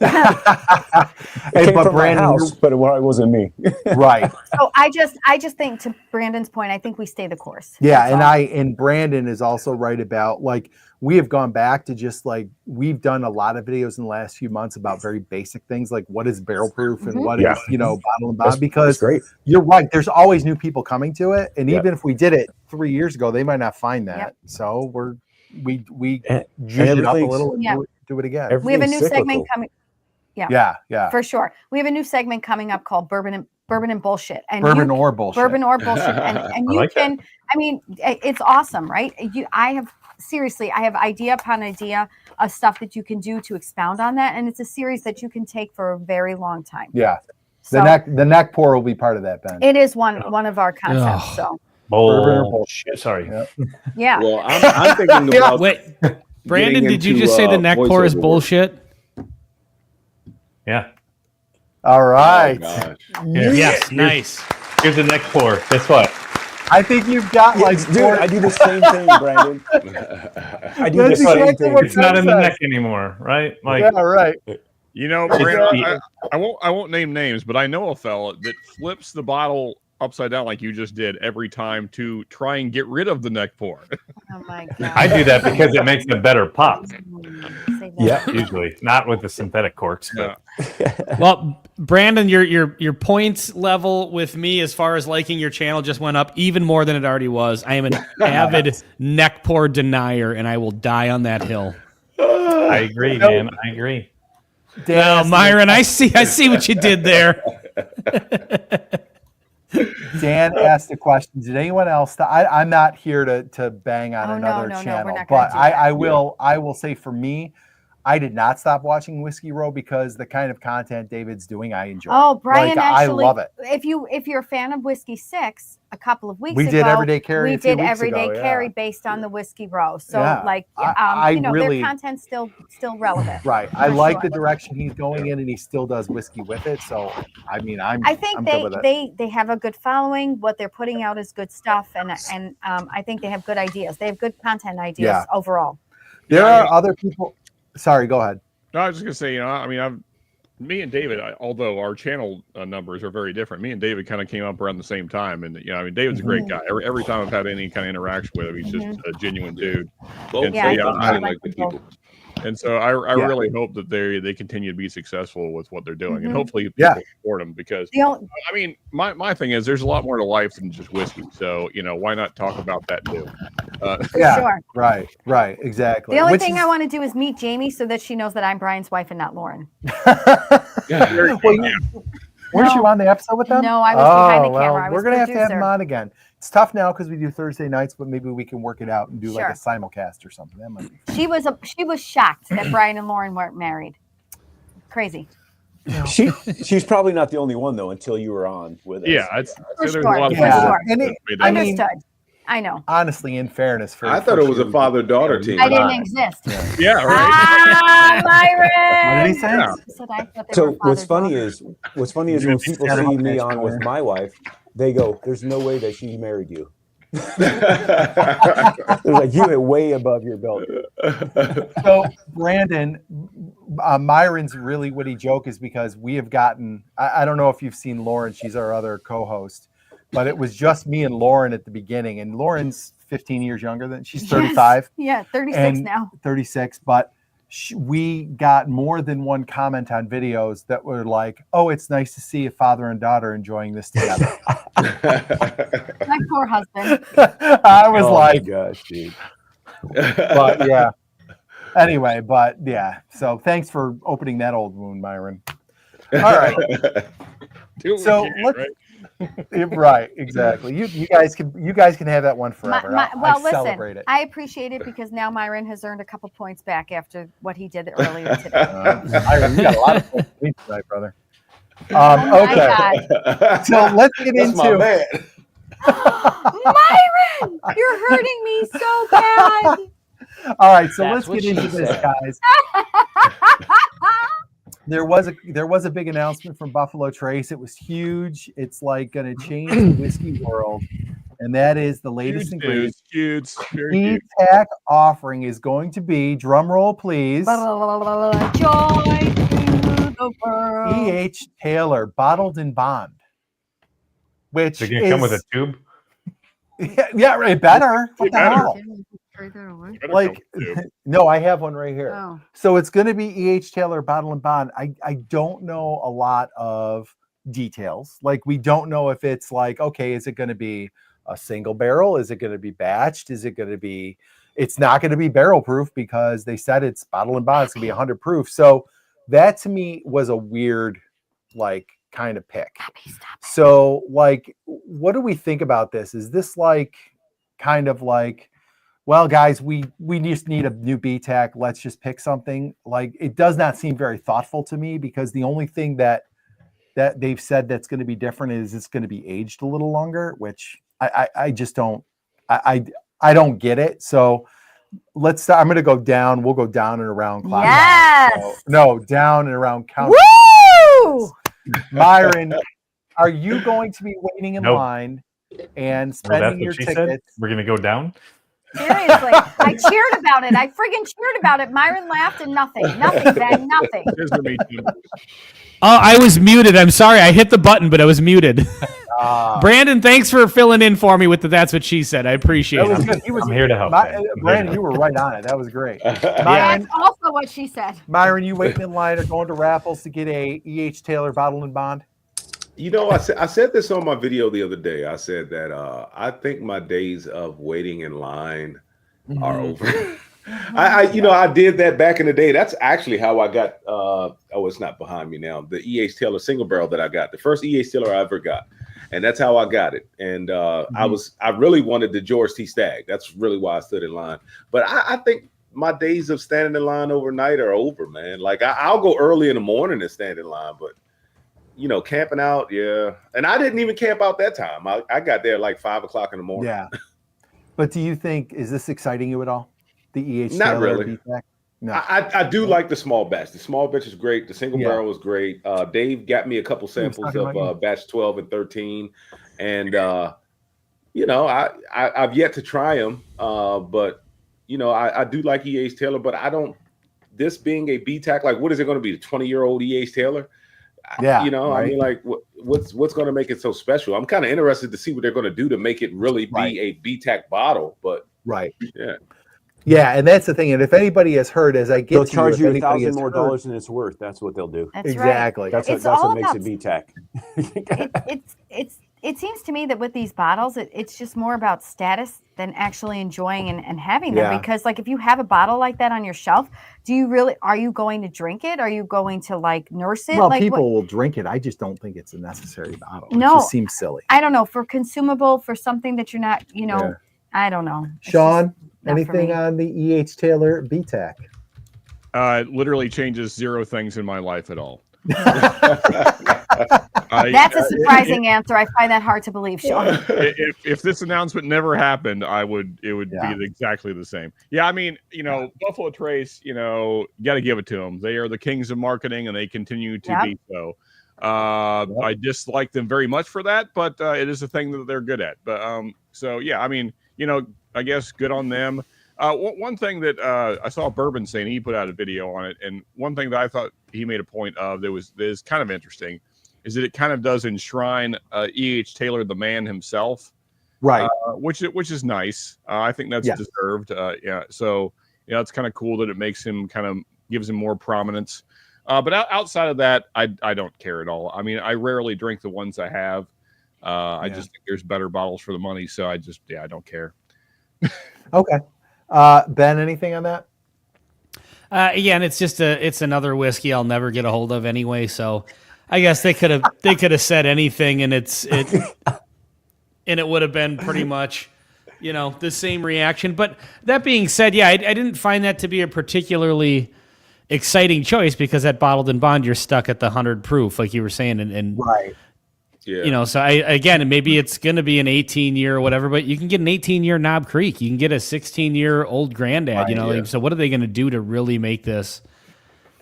came from Brandon, my house, but it wasn't me. Right. So I just think, to Brandon's point, I think we stay the course. Yeah, and Brandon is also right about, like, we have gone back to just like, we've done a lot of videos in the last few months about very basic things like what is barrel proof and what is, bottle and bond, because you're right, there's always new people coming to it, and even if we did it 3 years ago, they might not find that. So we juice it up a little and do it again. We have a new segment coming. Yeah. For sure. We have a new segment coming up called Bourbon and Bullshit. And Bourbon or bullshit. And you can, I mean, it's awesome, right? I have idea upon idea of stuff that you can do to expound on that. And it's a series that you can take for a very long time. Yeah. So, the neck pour will be part of that, Ben. It is one of our concepts. So bullshit. Sorry. Yeah. Well, I'm thinking about. Wait, Brandon, did you just say the neck pour is bullshit? Yeah. All right. Oh, Yes. Nice. Here's the neck pour. Guess what? I think you've got dude, I do the same thing, Brandon. I do the same thing. It's not in the neck anymore, right? Like, yeah, right. You know, Brandon, I won't name names, but I know a fella that flips the bottle upside down like you just did every time to try and get rid of the neck pour. Oh my God. I do that because it makes a better pop. Yeah, usually not with the synthetic corks. But. Well, Brandon, your points level with me as far as liking your channel just went up even more than it already was. I am an avid neck pour denier, and I will die on that hill. I agree, man. I agree. Well, Myron, I see what you did there. Dan asked a question. Did anyone else? I'm not here to bang on another channel, but I will say, for me, I did not stop watching Whiskey Row because the kind of content David's doing, I enjoy. Oh, Brian, actually, I love it. If you're a fan of Whiskey 6, a couple of weeks ago, we did Everyday Carry. We did Everyday Carry based on the Whiskey Row. So, their content's still relevant. Right. I like the direction he's going in, and he still does whiskey with it. So, I mean, I think they have a good following. What they're putting out is good stuff, and I think they have good ideas. They have good content ideas overall. There are other people. Sorry, go ahead. No, I was just gonna say, me and David, although our channel numbers are very different, me and David kind of came up around the same time, and David's a great guy. Every time I've had any kind of interaction with him, he's just a genuine dude. I like the people. And so I really hope that they continue to be successful with what they're doing, and hopefully people support them, because I mean, my thing is there's a lot more to life than just whiskey. So why not talk about that too? Sure. Right, exactly. The only thing I want to do is meet Jamie so that she knows that I'm Brian's wife and not Lauren. Weren't you on the episode with them? No, I was behind the camera. We're gonna have to have them on again. It's tough now because we do Thursday nights, but maybe we can work it out and do like a simulcast or something. That might be fun. She was shocked that Brian and Lauren weren't married. Crazy. She's probably not the only one though until you were on with us. Yeah, for sure. Understood. I know. Honestly, in fairness, I thought it was a father-daughter team. I didn't exist. Yeah, right. Myron. What did he say? So what's funny is when people see me on with my wife, they go, "There's no way that she married you." They're like, "You are way above your belt." So Brandon, Myron's really witty joke is because we have gotten. I don't know if you've seen Lauren. She's our other co-host. But it was just me and Lauren at the beginning, and Lauren's 15 years younger than she's 35. Yeah, 36 now. 36, but we got more than one comment on videos that were like, "Oh, it's nice to see a father and daughter enjoying this together." My poor husband. I was like, "Gosh, dude." But yeah. Anyway, but yeah. So thanks for opening that old wound, Myron. All right. So let's. Right, exactly. You guys can have that one forever. Listen, celebrate it. I appreciate it because now Myron has earned a couple points back after what he did earlier today. Myron, you got a lot of points tonight, brother. my Okay. God. So let's get That's my into. man. Myron, you're hurting me so bad. All right, so That's let's what get into she this, said. guys. There was a big announcement from Buffalo Trace. It was huge. It's like going to change the whiskey world, and that is the latest Huge ingredient. news. Huge. Very huge. BTAC offering is going to be, drum roll please, Joy to the world. E.H. Taylor Bottled in Bond, which They're gonna is come with a tube. yeah, right, better. What the better. hell? Better come Like, with you. no, I have one right here. Oh. So it's going to be E.H. Taylor Bottle and Bond. I don't know a lot of details. Like, we don't know if it's like, okay, is it going to be a single barrel? Is it going to be batched? Is it going to be? It's not going to be barrel proof because they said it's bottle and bond. It's going to be 100 proof. So that to me was a weird, like, kind of pick. So, like, what do we think about this? Is this like kind of like, well, guys, we just need a new BTAC. Let's just pick something. Like, it does not seem very thoughtful to me, because the only thing that they've said that's going to be different is it's going to be aged a little longer, which I just don't I don't get it. So let's start. I'm going to go down. We'll go down and around clock. Yes. So, no, down and around count. Woo! Myron, are you going to be waiting in Nope. line and Well, that's spending your what she said. tickets? We're gonna go down. Seriously, I cheered about it. I friggin' cheered about it. Myron laughed and nothing, Ben, nothing. Here's the meat too. Oh, I was muted. I'm sorry. I hit the button, but I was muted. Ah. Brandon, thanks for filling in for me with the "That's what she said." I appreciate That was it. good. He was, I'm here to help. Ben. I'm here to Brandon, you help. were right on it. That was great. That's Myron, also what she said. Myron, you waiting in line or going to raffles to get a E.H. Taylor Bottle and Bond? You know, I said this on my video the other day. I said that I think my days of waiting in line are over. I did that back in the day. That's actually how I got. It's not behind me now. The E.H. Taylor single barrel that I got, the first E.H. Taylor I ever got, and that's how I got it. And I really wanted the George T. Stagg. That's really why I stood in line. But I think my days of standing in line overnight are over, man. Like, I'll go early in the morning and stand in line, but camping out, yeah. And I didn't even camp out that time. I got there like 5 o'clock in the morning. Yeah. But do you think, is this exciting you at all? The E.H. Not Taylor really. BTAC? No. I do like the small batch. The small batch is great. The single Yeah. barrel is great. Dave got me a couple samples talking about of batch 12 and 13. And, I've yet to try them. But, I do like E.H. Taylor, but this being a BTAC, like, what is it going to be? The 20-year-old E.H. Taylor? Yeah. I right? mean, like, what's going to make it so special? I'm kind of interested to see what they're going to do to make it really be Right. a BTAC bottle. But Right. yeah, Yeah, and that's the thing. And if anybody has heard, as I get They'll to charge if you anybody $1,000 has more heard- dollars than it's worth. That's what they'll do. That's Exactly. That's It's what all makes about- it BTAC. It seems to me that with these bottles, it's just more about status than actually enjoying and having them. Yeah. Because, like, if you have a bottle like that on your shelf, are you going to drink it? Are you going to, like, nurse it? Well, like, people will drink it. I just don't think it's a necessary bottle. No. It just seems silly. I don't know, for consumable, for something that you're not, Yeah. I don't know. It's Sean, just not for anything me. on the E.H. Taylor BTAC? It literally changes 0 things in my life at all. That's a surprising answer. I find that hard to believe, Sean. If this announcement never happened, it would Yeah. be exactly the same. Yeah, I mean, Buffalo Trace, got to give it to them. They are the kings of marketing, and they continue to Yep. be so. I dislike them very much for that, but it is a thing that they're good at. But so yeah, I mean, I guess good on them. One thing that I saw Bourbon saying, he put out a video on it, and one thing that I thought he made a point of that is kind of interesting is that it kind of does enshrine E.H. Taylor, the man himself, Right. which is nice. I think that's Yes. deserved. Yeah, so it's kind of cool that it makes him gives him more prominence. But outside of that, I don't care at all. I mean, I rarely drink the ones I have. I just think there's better bottles for the money, so I don't care. Okay. Ben, anything on that? Again, it's another whiskey I'll never get a hold of anyway. So I guess they could have said anything, and it would have been pretty much, the same reaction. But that being said, yeah, I didn't find that to be a particularly exciting choice because at bottled and bond, you're stuck at the 100 proof, like you were saying. And Right. Yeah. you know, so again, maybe it's going to be an 18-year or whatever, but you can get an 18-year Knob Creek. You can get a 16-year Old Granddad, Right, you know. yeah. Like, so what are they going to do to really make this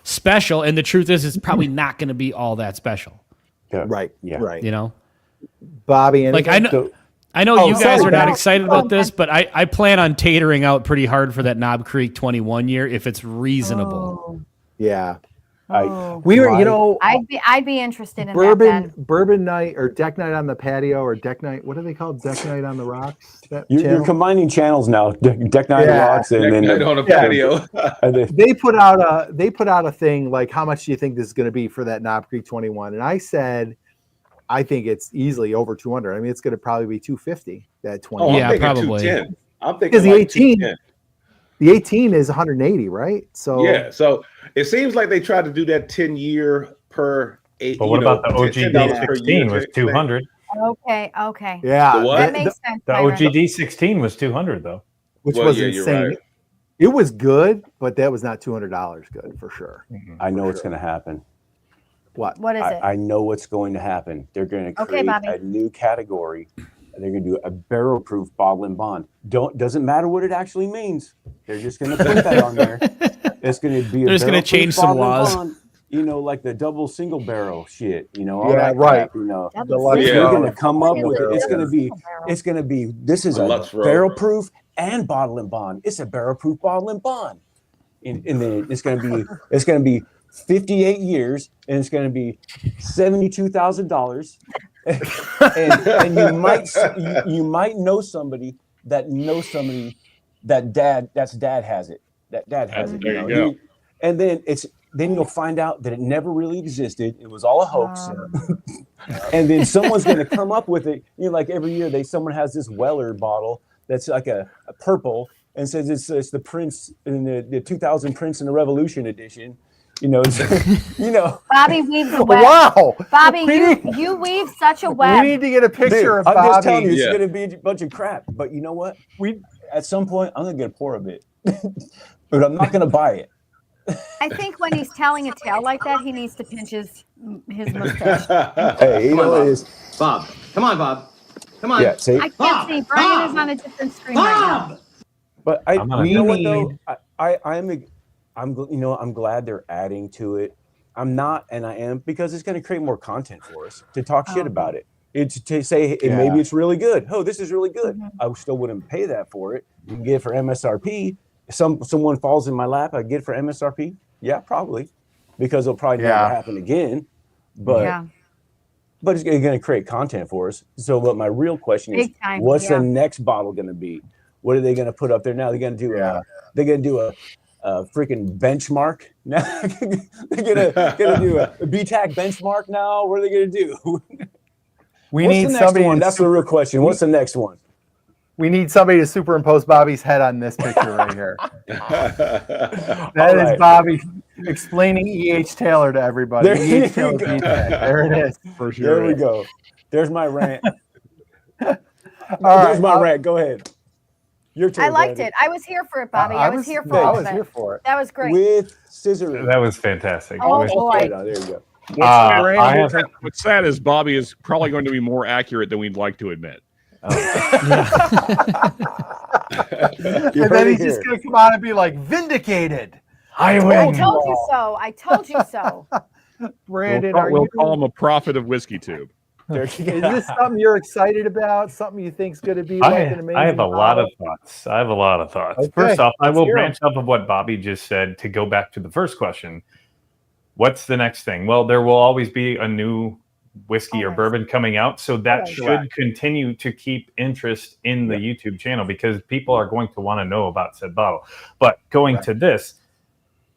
special? And the truth is, it's probably not going to be all that special, Right. Yeah. Right. you know? Bobby, Like, anything? I know Oh, you guys sorry, are not Val. excited about this, but I plan on tatering out pretty hard for that Knob Creek 21 year if it's reasonable. Yeah. Oh. We were, My- you know, I'd be interested in bourbon night or deck night on the patio or deck night. What are they called? Deck night on the rocks. That You're channel? combining channels now. Deck Night Yeah. Rocks and Next then night on a patio. and then- They put out a thing like, how much do you think this is going to be for that Knob Creek 21? And I said, I think it's easily over 200. I mean, it's going to probably be 250. That 20. Oh, Yeah, I'm thinking probably. 210. I'm thinking Because the like 18 210. The 18 is 180, right? So Yeah. So it seems like they tried to do that 10-year per eight. But what about the $10 per OGD16 year was thing. 200? Okay. yeah, The what? That makes sense. The Byron. OGD16 was 200 though. which Well, was yeah, you're insane. right. It was good, but that was not $200 good for sure. I know what's going to happen. What? What is it? I know what's going to happen. They're going to Okay, create Bobby. a new category, and they're going to do a barrel-proof bottle and bond. Doesn't matter what it actually means. They're just going to put that on there. It's going to be. They're just gonna change some laws. You know, like the double single barrel shit. You know, all Yeah, that right. crap, you know, That's The a Lux Yeah. they're Row. going to come up with it. It's Yeah. going to be. It's going to be. This is The a Lux Row. barrel-proof and bottle and bond. It's a barrel-proof bottle and bond. And then it's going to be 58 years, and it's going to be $72,000. and you might know somebody that dad has it. That dad has it. There you know? go. And then you'll find out that it never really existed. It was all a hoax. And then someone's going to come up with it. You know, like every year someone has this Weller bottle that's like a purple and says it's the Prince in the 2000 Prince and the Revolution edition. You know, you know. Bobby weaves the web. Wow. Bobby, We you weave such a We web. need to get a picture Dude, of I'm Bobby. just telling you, it's Yeah. going to be a bunch of crap. But you know what? At some point, I'm going to get a pour of it, but I'm not going to buy it. I think when he's telling a tale like that, he needs to pinch his mustache. Hey, you know what it is? Bob. Come on, Bob. Come on. Yeah, see. I can't see. Brian is on a different screen right now. But I'm not- you know what We though? I'm glad they're adding to it. I'm not, and I am, because it's going to create more content for us to talk shit about it. It's to say hey, maybe it's really good. Oh, this is really good. I still wouldn't pay that for it. You can get it for MSRP. Someone falls in my lap, I get it for MSRP. Yeah, probably, because it'll probably never happen again. But Yeah. but it's going to create content for us. So, what my real question is, Big time, what's yeah. the next bottle going to be? What are they going to put up there now? They're going to do a freaking benchmark now. They're gonna do a BTAC benchmark now. What are they going to do? We What's need the next somebody. one? That's the real question. What's the next one? We need somebody to superimpose Bobby's head on this picture right here. That is right. Bobby explaining E.H. Taylor to everybody. There E.H. you Taylor go. beat that. There it is. For sure. There we go. There's my rant. All There's right, my rant. Go ahead. Your turn. I liked Brandy. it. I was here for it, Bobby. I was here for I all was of here it. for it. That was great. With scissors. That was fantastic. Oh, It was- boy. There you go. I have, What's sad is Bobby is probably going to be more accurate than we'd like to admit. And then he's just going to come out and be like, vindicated. I I win. told you so. I told you so. Brandon, We'll call him a prophet of whiskey tube. is this something you're excited about? Something you think is going to be like an amazing I have a lot of bottle? thoughts. I have a lot of thoughts. Okay, First off, I let's will hear 'em. branch off of what Bobby just said to go back to the first question. What's the next thing? Well, there will always be a new whiskey or Always. bourbon coming out. So that Always. should continue to keep interest in the YouTube channel because people are going to want to know about said bottle. But going to this,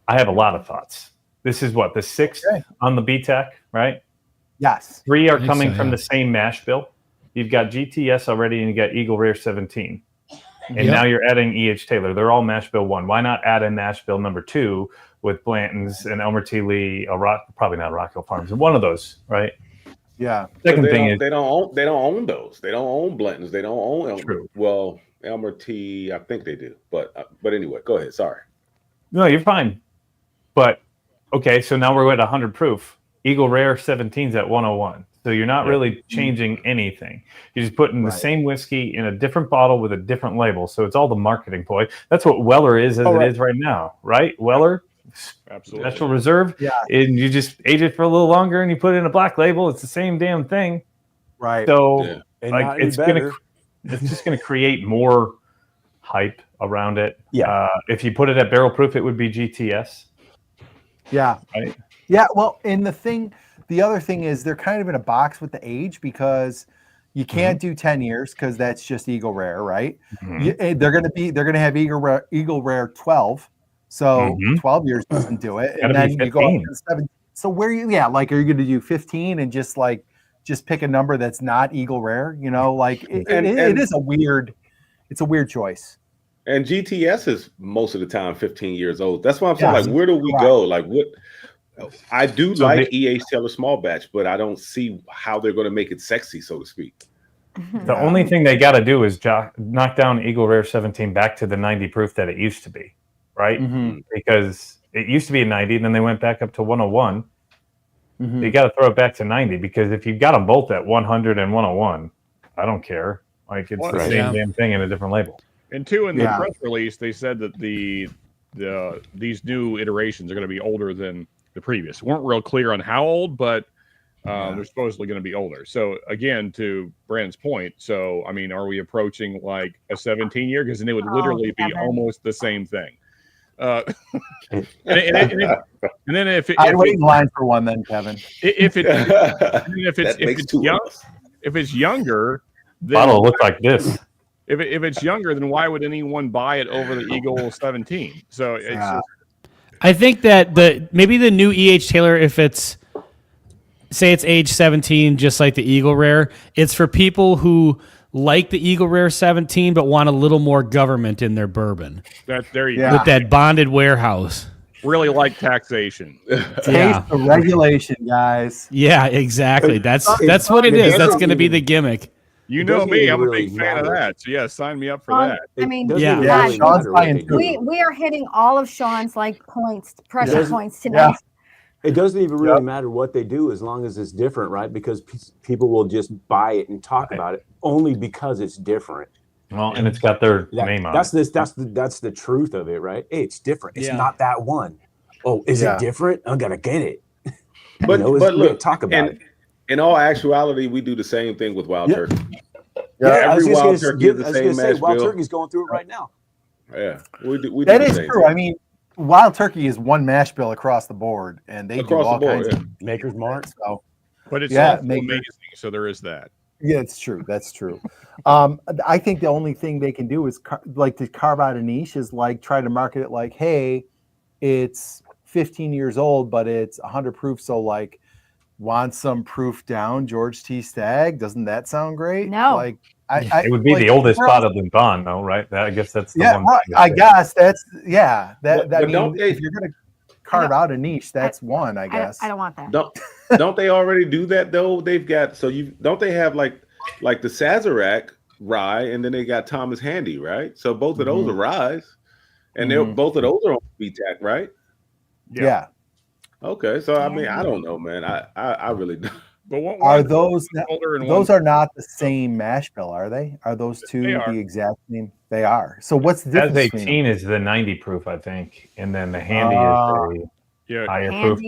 I have a lot of thoughts. This is what, the sixth on the BTAC, right? Yes. 3 are think coming so, from yeah. the same mash bill. You've got GTS already, and you got Eagle Rare 17. And Yep. now you're adding E.H. Taylor. They're all mash bill 1. Why not add in mash bill number 2 with Blanton's and Elmer T. Lee, probably not Rock Hill Farms, one of those, right? Yeah. Second they thing don't, is, they don't own those. They don't own Blanton's. They don't own Elmer. True. Well, Elmer T. I think they do. But anyway, go ahead. Sorry. no, you're fine. But okay, so now we're at 100 proof. Eagle Rare 17's at 101. So you're not really changing anything. You're just putting the same whiskey in a different bottle with a different label. So it's all the marketing ploy. That's what Weller is is right now, right? Weller, Absolutely. Special Reserve. Yeah. And you just age it for a little longer and you put it in a black label. It's the same damn thing. Right. So And like not it's any gonna better. it's just gonna create more hype around it. Yeah. If you put it at barrel proof, it would be GTS. Yeah. Right? Yeah. Well, and the other thing is they're kind of in a box with the age because you can't do 10 years because that's just Eagle Rare, right? They're going to have Eagle Rare 12. So 12 years doesn't do it. And then you go up to 7. So where are you going to do 15 and just pick a number that's not Eagle Rare, like it is a weird choice. And GTS is most of the time 15 years old. That's why I'm saying, like, where do we go? Like, what? I do like E.H. Taylor Small Batch, but I don't see how they're going to make it sexy, so to speak. The only thing they got to do is knock down Eagle Rare 17 back to the 90 proof that it used to be, right? Because it used to be a 90, then they went back up to 101. You got to throw it back to 90 because if you've got them both at 100 and 101, I don't care. Like it's the same damn thing in a different label. And two, in the press release, they said that these new iterations are going to be older than the previous. Weren't real clear on how old, but they're supposedly going to be older. So again, to Brandon's point, so I mean, are we approaching like a 17-year? Because then it would literally be almost the same thing. And then if I'd wait in line for one, then Kevin. If it's younger, then Bottle look like this. If it's younger, then why would anyone buy it over the Eagle 17? So it's just, I think that maybe the new E.H. Taylor, if it's say it's age 17, just like the Eagle Rare, it's for people who like the Eagle Rare 17 but want a little more government in their bourbon. There you go. With that bonded warehouse. Really like taxation. Taste the regulation, guys. Yeah, exactly. That's what it is. That's going to be the gimmick. You know me, I'm a big fan of that. So yeah, sign me up for that. I mean, Sean's buying too. we are hitting all of Sean's pressure points tonight. It doesn't even really matter what they do as long as it's different, right? Because people will just buy it and talk about it only because it's different. Well, and it's got their name on it. That's the truth of it, right? Hey, it's different. It's not that one. Oh, is it different? I'm gonna get it. But look, talk about it. In all actuality, we do the same thing with Wild Turkey. Every Wild Turkey is the same mash Wild bill. Turkey's going through it right now. Yeah, we do That the is same true. thing. I mean, Wild Turkey is one mash bill across the board, and they do all kinds of Maker's Mark. So, But it's also amazing, so there is that. yeah, it's true. That's true. I think the only thing they can do is to carve out a niche is like try to market it like, hey, it's 15 years old, but it's 100 proof. So like, want some proof down, George T. Stagg? Doesn't that sound great? No. Like, It would be the oldest bottle in Bond, though, right? I guess that's the one. Right. I guess that's That But I mean, don't they- if you're gonna carve out a niche, that's one. I guess. I don't want that. Don't they already do that though? They've got don't they have like the Sazerac rye, and then they got Thomas Handy, right? So both of those are ryes, and they're both of those are on BTAC, right? Yeah. Okay, so I mean, I don't know, man. I really don't. But what Are those older and those are not the same mash bill, are they? Are those two They are. the exact same? They are. So what's the As difference? 18 is the 90 proof, I think, and then the Handy is the higher proof.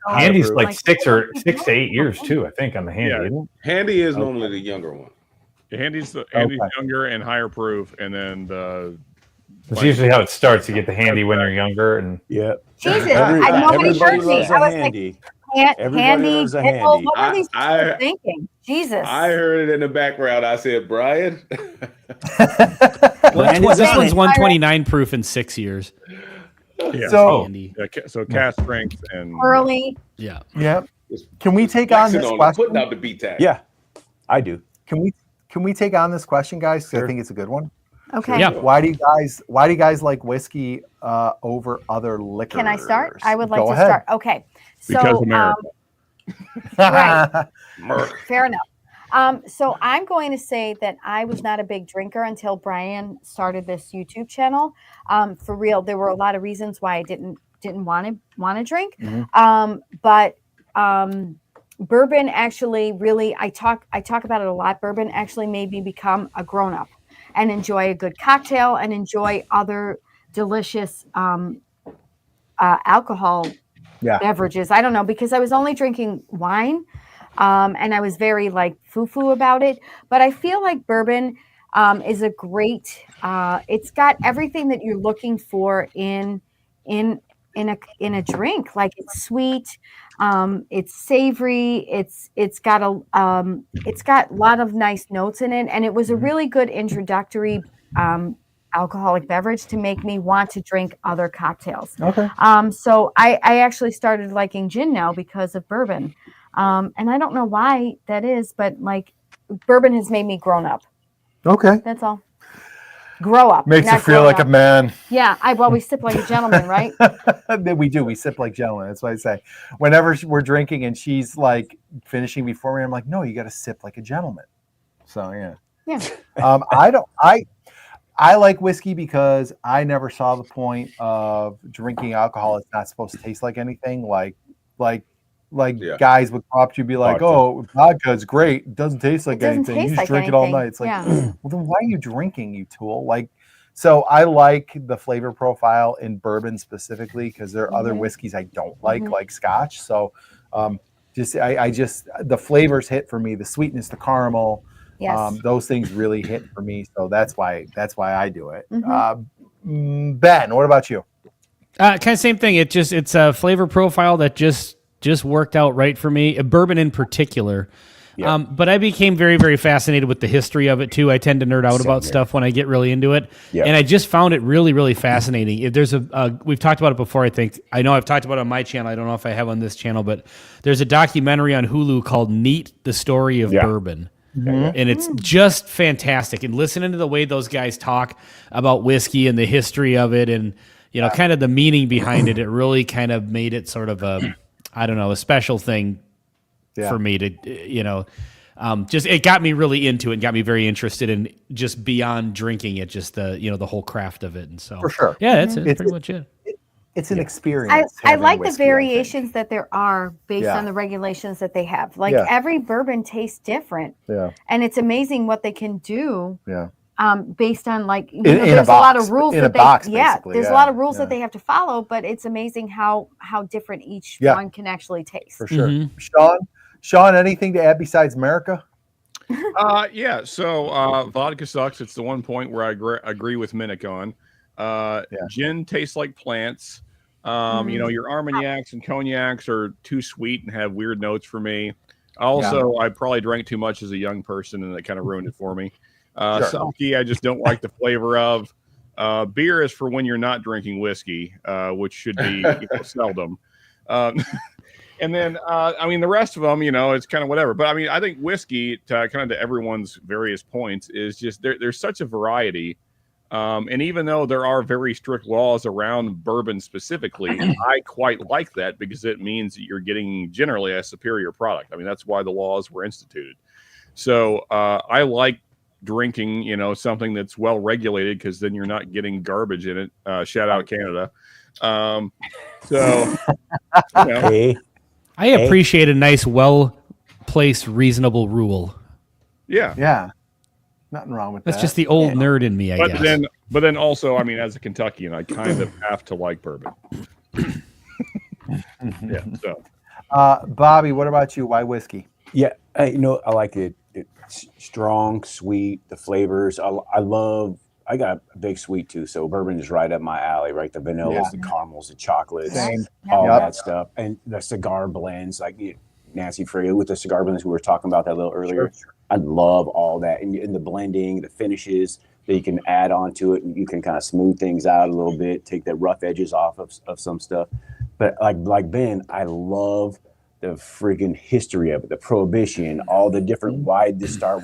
Handy's like 6 to 8 years too, I think, on the Handy. Yeah. Isn't it? Handy is normally the younger one. Handy's younger and higher proof, and then the. That's usually how it starts. You get the Handy when you're younger, and Jesus, nobody heard me. I was Handy. like, Everybody Handy, loves a pickle. Handy. What were these people thinking? Jesus. I heard it in the background. I said, Brian. This one's 129 proof in 6 years. Yeah. So- So cast strength and Early. Yeah. Yeah. Can we take on this question? Putting out the beat tag. Yeah, I do. Can we take on this question, guys? 'Cause I think it's a good one. Okay. Yeah. Why do you guys like whiskey over other liquors? Can I start? I would like Go to ahead. start. Okay. So, Because America. right. Fair enough. So I'm going to say that I was not a big drinker until Brian started this YouTube channel. For real, there were a lot of reasons why I didn't didn't want to drink. But bourbon actually really, I talk about it a lot. Bourbon actually made me become a grown up and enjoy a good cocktail and enjoy other delicious alcohol beverages. I don't know, because I was only drinking wine, and I was very like foo-foo about it. But I feel like bourbon is a great. It's got everything that you're looking for in a drink. Like, it's sweet, it's savory, it's got a lot of nice notes in it, and it was a really good introductory alcoholic beverage to make me want to drink other cocktails. Okay. So I actually started liking gin now because of bourbon, and I don't know why that is, but like, bourbon has made me grown up. Okay. That's all. Grow up. Makes you feel like a man. Yeah, we sip like a gentleman, right? We do. We sip like gentlemen. That's what I say. Whenever we're drinking and she's like finishing before me, I'm like, no, you got to sip like a gentleman. So yeah. I like whiskey because I never saw the point of drinking alcohol. It's not supposed to taste like anything. Like guys would come up to you and be like, "Oh, vodka's great. It doesn't taste like anything. You just drink it all night." It's like, well, then why are you drinking, you tool? Like, so I like the flavor profile in bourbon specifically because there are other whiskeys I don't like Scotch. So, I just the flavors hit for me. The sweetness, the caramel, those things really hit for me. So that's why I do it. Ben, what about you? Kind of same thing. It's a flavor profile that just worked out right for me, bourbon in particular. But I became very, very fascinated with the history of it too. I tend to nerd out about stuff when I get really into it. And I just found it really, really fascinating. There's we've talked about it before, I think. I know I've talked about it on my channel. I don't know if I have on this channel, but there's a documentary on Hulu called Neat, the Story of Bourbon. And it's just fantastic. And listening to the way those guys talk about whiskey and the history of it and, kind of the meaning behind it, it really kind of made it sort of a special thing for me to, just, it got me really into it and got me very interested in just beyond drinking it, just the whole craft of it. And so, for sure. Yeah, that's pretty much it. It's an experience. I like the variations that there are based on the regulations that they have. Like, every bourbon tastes different. Yeah. And it's amazing what they can do. Yeah. Based on there's a lot of rules that there's a lot of rules that they have to follow, but it's amazing how different each one can actually taste. For sure. Sean, anything to add besides America? So vodka sucks. It's the one point where I agree with Minnick on. Gin tastes like plants. Your Armagnacs and cognacs are too sweet and have weird notes for me. Also, I probably drank too much as a young person, and that kind of ruined it for me. Sake, I just don't like the flavor of. Beer is for when you're not drinking whiskey, which should be seldom. And then, the rest of them, it's kind of whatever. But I think whiskey, to everyone's various points, is just there's such a variety. And even though there are very strict laws around bourbon specifically, I quite like that because it means that you're getting generally a superior product. That's why the laws were instituted. So I like drinking, something that's well regulated because then you're not getting garbage in it. Shout out Canada. I appreciate a nice, well-placed, reasonable rule. Yeah. Nothing wrong with that. That's just the old nerd in me, I guess. But then also, as a Kentuckian, I kind of have to like bourbon. So. Bobby, what about you? Why whiskey? Yeah, I like it. It's strong, sweet, the flavors. I got a big sweet tooth, so bourbon is right up my alley, right? The vanillas, the caramels, the chocolates, all that stuff. And the cigar blends, like Nancy Freya with the cigar blends we were talking about that a little earlier. Sure. I love all that. And the blending, the finishes that you can add on to it, and you can kind of smooth things out a little bit, take the rough edges off of some stuff. But like Ben, I love the freaking history of it, the prohibition, all the different, why did this start,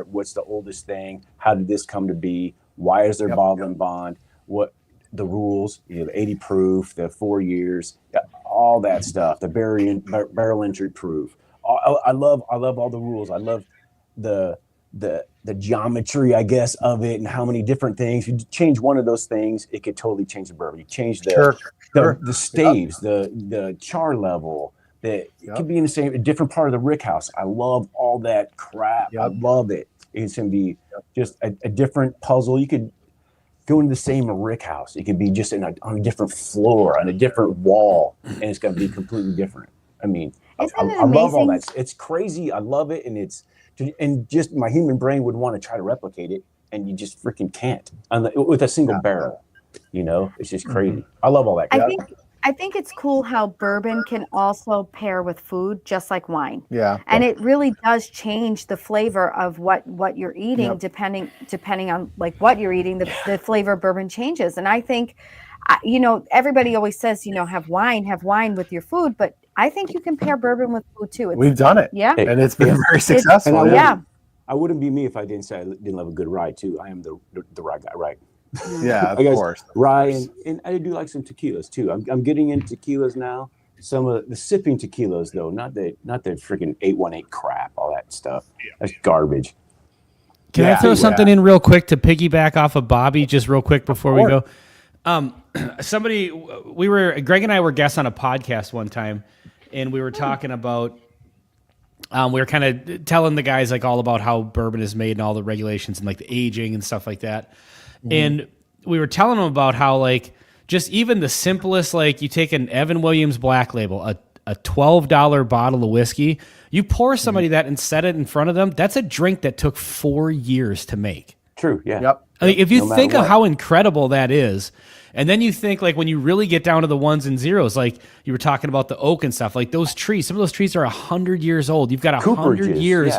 what's the oldest thing, how did this come to be, why is there bottle and bond, what the rules, the 80 proof, the 4 years, all that stuff, the barrel entry proof. I love all the rules. I love the the geometry, I guess, of it and how many different things. You change one of those things, it could totally change the bourbon. You change the staves, the char level, that it could be in the same, a different part of the rick house. I love all that crap. I love it. It's going to be just a different puzzle. You could go into the same rick house. It could be just on a different floor, on a different wall, and it's going to be completely different. I mean, I love all that. It's crazy. I love it. And just my human brain would want to try to replicate it, and you just freaking can't with a single barrel. You know, it's just crazy. I love all that. I think it's cool how bourbon can also pair with food, just like wine. Yeah. And it really does change the flavor of what you're eating, depending on like what you're eating, the flavor of bourbon changes. And I think, you know, everybody always says, you know, have wine with your food, but I think you can pair bourbon with food too. We've done it. Yeah. And it's been very successful. I wouldn't be me if I didn't say I didn't have a good rye too. I am the rye guy, right? Yeah, of course. Rye, and I do like some tequilas too. I'm getting into tequilas now. Some of the sipping tequilas though, not the freaking 818 crap, all that stuff. That's garbage. Can I throw something in real quick to piggyback off of Bobby, just real quick before we go? Greg and I were guests on a podcast one time, and we were talking about, we were kind of telling the guys like all about how bourbon is made and all the regulations and like the aging and stuff like that. And we were telling them about how like just even the simplest, like you take an Evan Williams Black Label, a $12 bottle of whiskey, you pour somebody that and set it in front of them. That's a drink that took 4 years to make. True. Yeah. Yep. I mean, if you think of how incredible that is, and then you think like when you really get down to the ones and zeros, like you were talking about the oak and stuff, like those trees, some of those trees are 100 years old. You've got 100 years.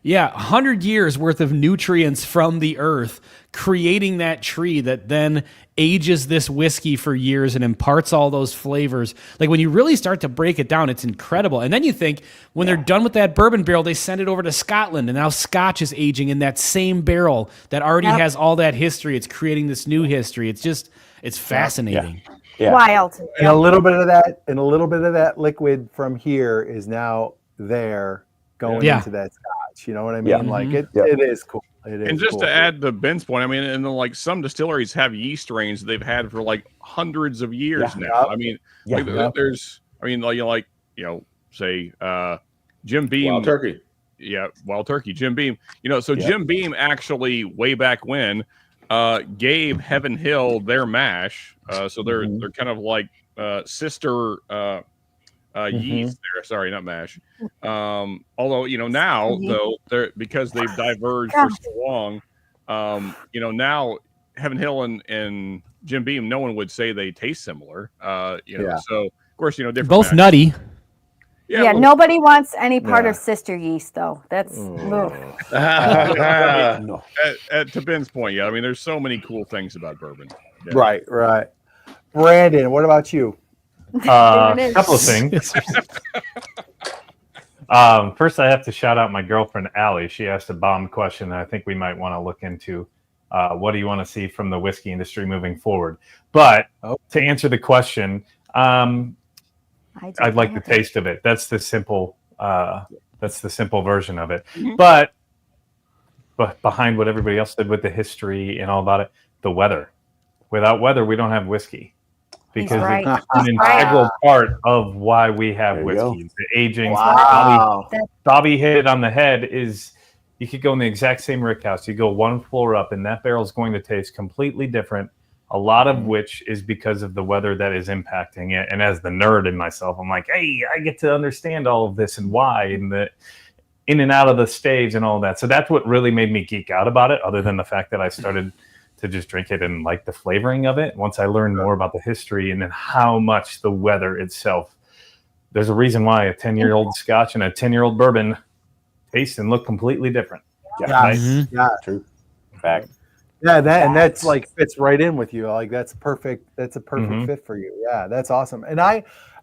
Yeah, 100 years worth of nutrients from the earth creating that tree that then ages this whiskey for years and imparts all those flavors. Like when you really start to break it down, it's incredible. And then you think when they're done with that bourbon barrel, they send it over to Scotland, and now Scotch is aging in that same barrel that already has all that history. It's creating this new history. It's fascinating. Yeah. Wild. And a little bit of that liquid from here is now there going into that Scotch. You know what I mean? Yeah. Like it is cool. It is. And just cool. to add to Ben's point, I mean, and then like some distilleries have yeast strains that they've had for like hundreds of years now. I mean, there's, I mean, like you know, say Jim Beam, Wild Turkey. Yeah, Wild Turkey, Jim Beam. You know, so Jim Beam actually way back when gave Heaven Hill their mash. So they're kind of like sister yeast there. Sorry, not mash. Although, you know, now though, they're because they've diverged for so long, you know, now Heaven Hill and Jim Beam, no one would say they taste similar. You know, so of course, you know, different. Both mashes. nutty. Yeah, nobody wants any part of sister yeast though. That's to Ben's point. Yeah, I mean, there's so many cool things about bourbon. Yeah. Right. Brandon, what about you? A couple of things. First, I have to shout out my girlfriend, Allie. She asked a bomb question that I think we might want to look into. What do you want to see from the whiskey industry moving forward? But to answer the question, I'd like the taste of it. That's the simple version of it. But behind what everybody else did with the history and all about it, the weather. Without weather, we don't have whiskey. Because it's an integral part of why we have whiskey. The aging. Wow. Bobby hit it on the head. Is you could go in the exact same rick house. You go one floor up, and that barrel is going to taste completely different. A lot of which is because of the weather that is impacting it. And as the nerd in myself, I'm like, hey, I get to understand all of this and why, and the in and out of the staves and all that. So that's what really made me geek out about it, other than the fact that I started to just drink it and like the flavoring of it. Once I learned more about the history and then how much the weather itself, there's a reason why a 10-year-old Scotch and a 10-year-old bourbon taste and look completely different. True. Fact. Yeah, and that's like fits right in with you. Like that's perfect. That's a perfect fit for you. Yeah, that's awesome. And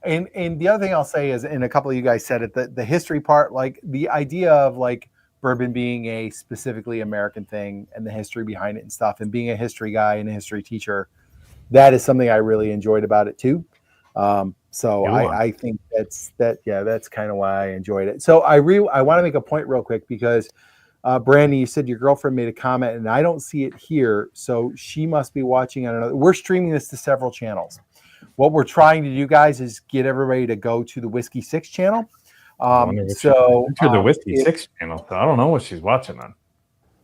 and the other thing I'll say is, and a couple of you guys said it, the history part, like the idea of like bourbon being a specifically American thing and the history behind it and stuff, and being a history guy and a history teacher, that is something I really enjoyed about it too. So I think that's kind of why I enjoyed it. So I want to make a point real quick, because Brandon, you said your girlfriend made a comment, and I don't see it here, so she must be watching on another. We're streaming this to several channels. What we're trying to do, guys, is get everybody to go to the Whiskey 6 channel. To the Whiskey 6 channel. So I don't know what she's watching on.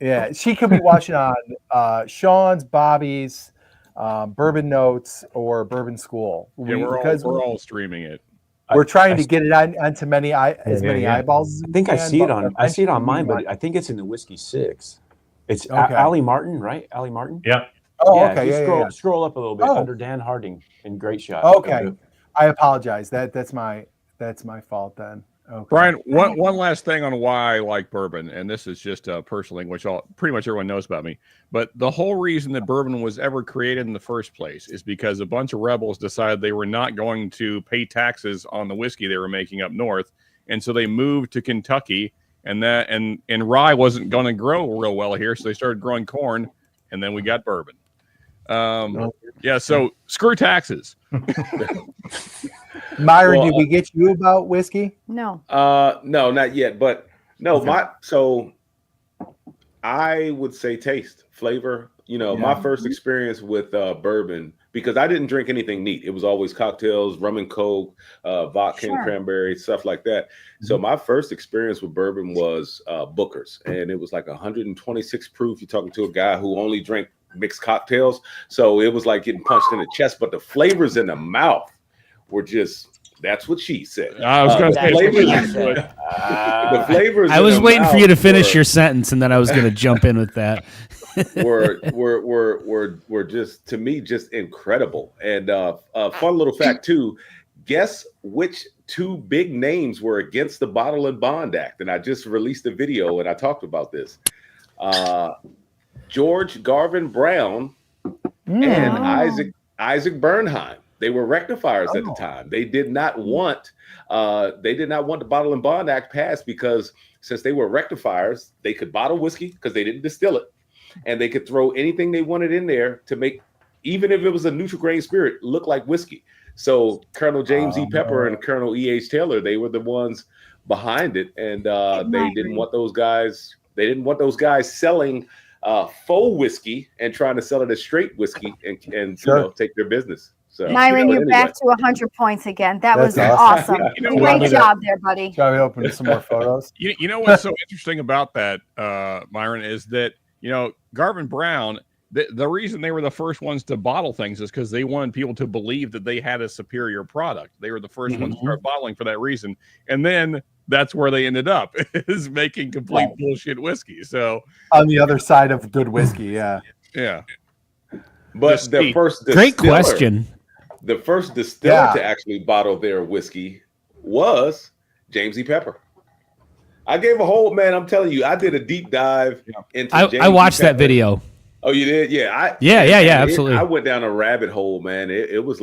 Yeah, she could be watching on Sean's, Bobby's, Bourbon Notes, or Bourbon School. Yeah, we're all streaming it. We're trying to get it onto many eyeballs. I think I see it on mine, but I think it's in the Whiskey 6. It's Ali Martin, right? Ali Martin. Yeah. Oh, okay. Scroll up a little bit under Dan Harding in Great Shot. Okay. I apologize. That's my fault then. Okay. Brian, one last thing on why I like bourbon, and this is just a personal thing, which pretty much everyone knows about me. But the whole reason that bourbon was ever created in the first place is because a bunch of rebels decided they were not going to pay taxes on the whiskey they were making up north, and so they moved to Kentucky, and rye wasn't going to grow real well here, so they started growing corn, and then we got bourbon. So screw taxes. Myron, did we get you about whiskey? No. No, not yet. But no, so I would say taste, flavor. My first experience with bourbon, because I didn't drink anything neat. It was always cocktails, rum and coke, vodka and cranberry, stuff like that. So my first experience with bourbon was Booker's, and it was like 126 proof. You're talking to a guy who only drank mixed cocktails, so it was like getting punched in the chest. But the flavors in the mouth were just—that's what she said. I was going to say the flavors. I was waiting for you to finish your sentence, and then I was going to jump in with that. were just, to me, just incredible. And a fun little fact too. Guess which two big names were against the Bottle and Bond Act? And I just released a video and I talked about this. George Garvin Brown and Isaac Bernheim. They were rectifiers at the time. They did not want the Bottle and Bond Act passed because since they were rectifiers, they could bottle whiskey because they didn't distill it, and they could throw anything they wanted in there to make, even if it was a neutral grain spirit, look like whiskey. So Colonel James E. Pepper and Colonel E.H. Taylor, they were the ones behind it, and they didn't want those guys. They didn't want those guys selling faux whiskey and trying to sell it as straight whiskey and take their business. So, Myron, you're back to 100 points again. That was awesome. Great job there, buddy. Shall we open some more photos? You know what's so interesting about that, Myron, is that Garvin Brown. The reason they were the first ones to bottle things is because they wanted people to believe that they had a superior product. They were the first ones to start bottling for that reason. And then that's where they ended up, is making complete bullshit whiskey. So on the other side of good whiskey, yeah. But the first great question. The first distiller to actually bottle their whiskey was James E. Pepper. I gave a whole, I'm telling you, I did a deep dive into James I watched that video. Oh, you did? Yeah. Absolutely. I went down a rabbit hole, man. It was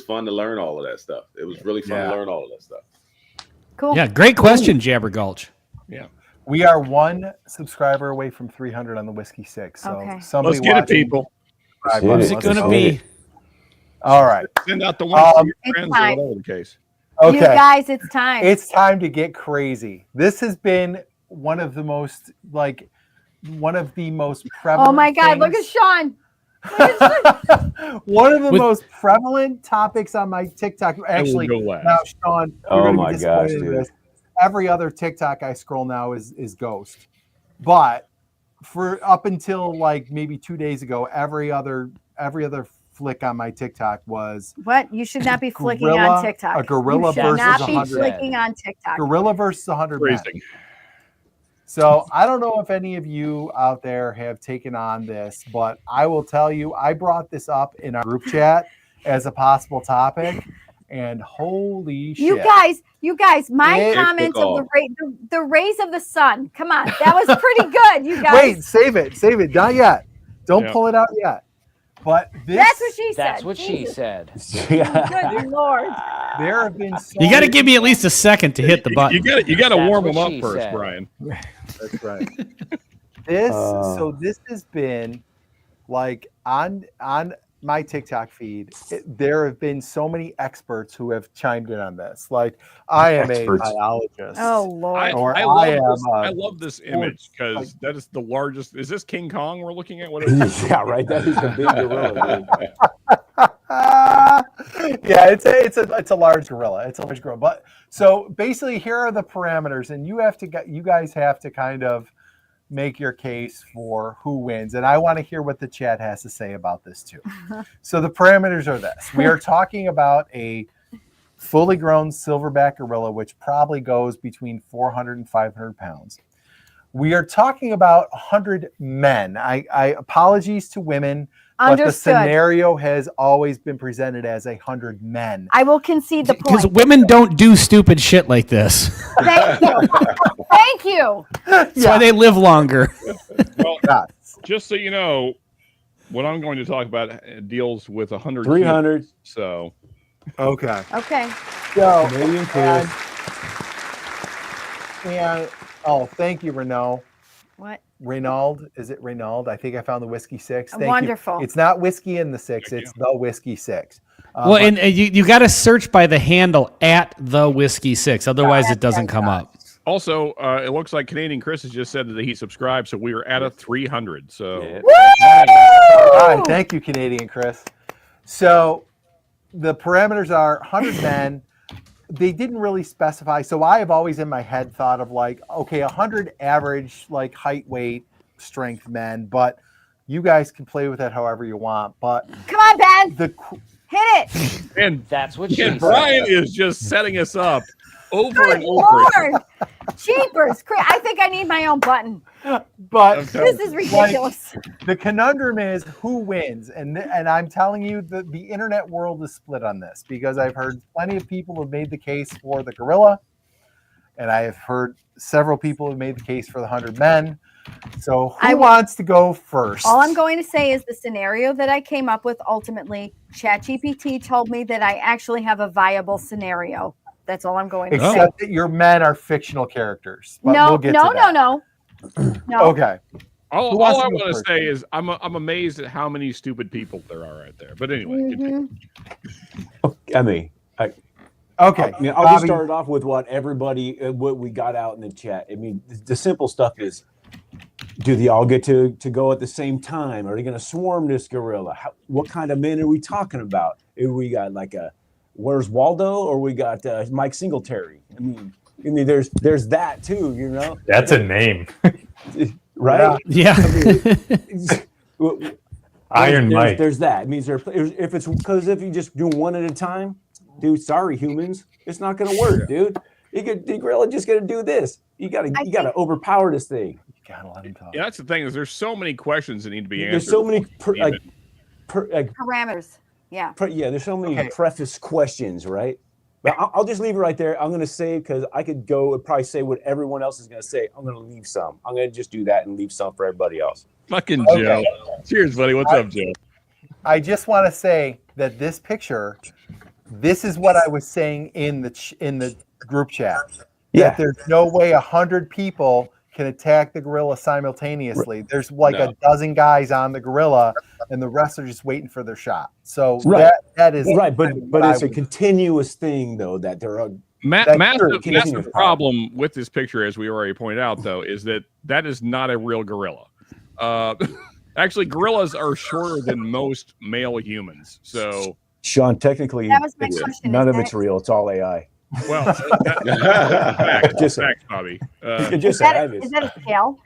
fun to learn all of that stuff. It was really fun to learn all of that stuff. Cool. Yeah, great question, Jabber Gulch. Yeah. We are one subscriber away from 300 on the Whiskey 6. So somebody let's get it, people. Who's it going to be? All right. Send out the link to your friends or whatever the case. Okay. You guys, it's time. It's time to get crazy. This has been one of the most prevalent. Oh my God! Look at Sean. One of the most prevalent topics on my TikTok. Actually, now Sean, oh my gosh, dude. Every other TikTok I scroll now is ghost, but for up until like maybe 2 days ago, every other flick on my TikTok was what? You should not be flicking on TikTok. A gorilla versus 100. You should not be flicking on TikTok. Gorilla versus 100. So I don't know if any of you out there have taken on this, but I will tell you, I brought this up in our group chat as a possible topic, and holy shit! You guys, my comments of the rays of the sun. Come on, that was pretty good. You guys, wait, save it, not yet. Don't pull it out yet. But that's what she said. That's what she said. Good Lord. There have been. You got to give me at least a second to hit the button. You got to warm them up first, Brian. That's right. This has been like on my TikTok feed, there have been so many experts who have chimed in on this. Like, I am Experts. a biologist. Oh Lord. Or I love this sports, image because like- that is the largest. Is this King Kong we're looking at? What is it? Yeah, right. That is the big gorilla. Yeah, it's a large gorilla. It's a large gorilla. But so basically, here are the parameters, and you guys have to kind of make your case for who wins. And I want to hear what the chat has to say about this too. So the parameters are this. We are talking about a fully grown silverback gorilla, which probably goes between 400 and 500 pounds. We are talking about 100 men. I apologies to women, but the Understood. scenario has always been presented as 100 men. I will concede the Because point. women don't do stupid shit like this. Thank you. Thank you. That's why they live longer. Well, Yes. just so you know, what I'm going to talk about deals with 100. 300. So Okay. Okay. So, Canadian Chris. and oh, thank you, Renault. What? Reynald, is it Reynald? I think I found the whiskey 6. Thank Wonderful. You. It's not whiskey in the 6. Thank It's the whiskey 6. Well, but- and you got to search by the handle at the whiskey 6. Otherwise, it doesn't come up. also, it looks like Canadian Chris has just said that he subscribed, so we were at a 300. So Yeah. all right, thank you, Canadian Chris. So the parameters are 100 men. They didn't really specify. So I have always in my head thought of like, okay, 100 average, like height, weight, strength men, but you guys can play with that however you want. But Come on, Ben. the Hit it. and That's what she said. Brian is just setting us up over Good and over. Lord. Jeepers. I think I need my own button. but Okay. This is ridiculous. the conundrum is who wins, and I'm telling you that the internet world is split on this because I've heard plenty of people have made the case for the gorilla, and I have heard several people have made the case for the 100 men. So who wants to go first? All I'm going to say is the scenario that I came up with ultimately, ChatGPT told me that I actually have a viable scenario. That's all I'm going to say. Except that your men are fictional characters. But No, we'll get no, to that. no. Okay. All Who wants I to go want to first? say is I'm amazed at how many stupid people there are right there. But anyway, continue. I mean, Okay. I mean, I'll just Bobby, start it off with what we got out in the chat. I mean, the simple stuff is, do they all get to go at the same time? Are they going to swarm this gorilla? What kind of men are we talking about? If we got like a Where's Waldo, or we got Mike Singletary? I mean, there's that too, you know. That's a name. Right? Yeah. Iron Mike. There's that. It means if it's because if you just do one at a time, dude, sorry humans, it's not going to work, dude. The gorilla just going to do this. You got to overpower this thing. you gotta let him talk. Yeah, that's the thing is there's so many questions that need to be answered. There's so many Parameters. Yeah. there's so many Okay. preface questions, right? But I'll just leave it right there. I'm going to say, because I could go and probably say what everyone else is going to say. I'm going to leave some. I'm going to just do that and leave some for everybody else. Fucking Okay. Joe. Cheers, buddy. What's up, Joe? I just want to say that this picture, this is what I was saying in the group chat. Yeah. That there's no way 100 people can attack the gorilla simultaneously. There's like No. a dozen guys on the gorilla, and the rest are just waiting for their shot. So Right. that is Right, but I it's a would- continuous thing, though, that there are. That's Massive true. problem with this picture, as we already pointed out, though, is that is not a real gorilla. Actually, gorillas are shorter than most male humans. So, Sean, technically, That was my question, none is of it's real. It's all AI. well, facts, Just- Bobby. It just Is that happens. a scale?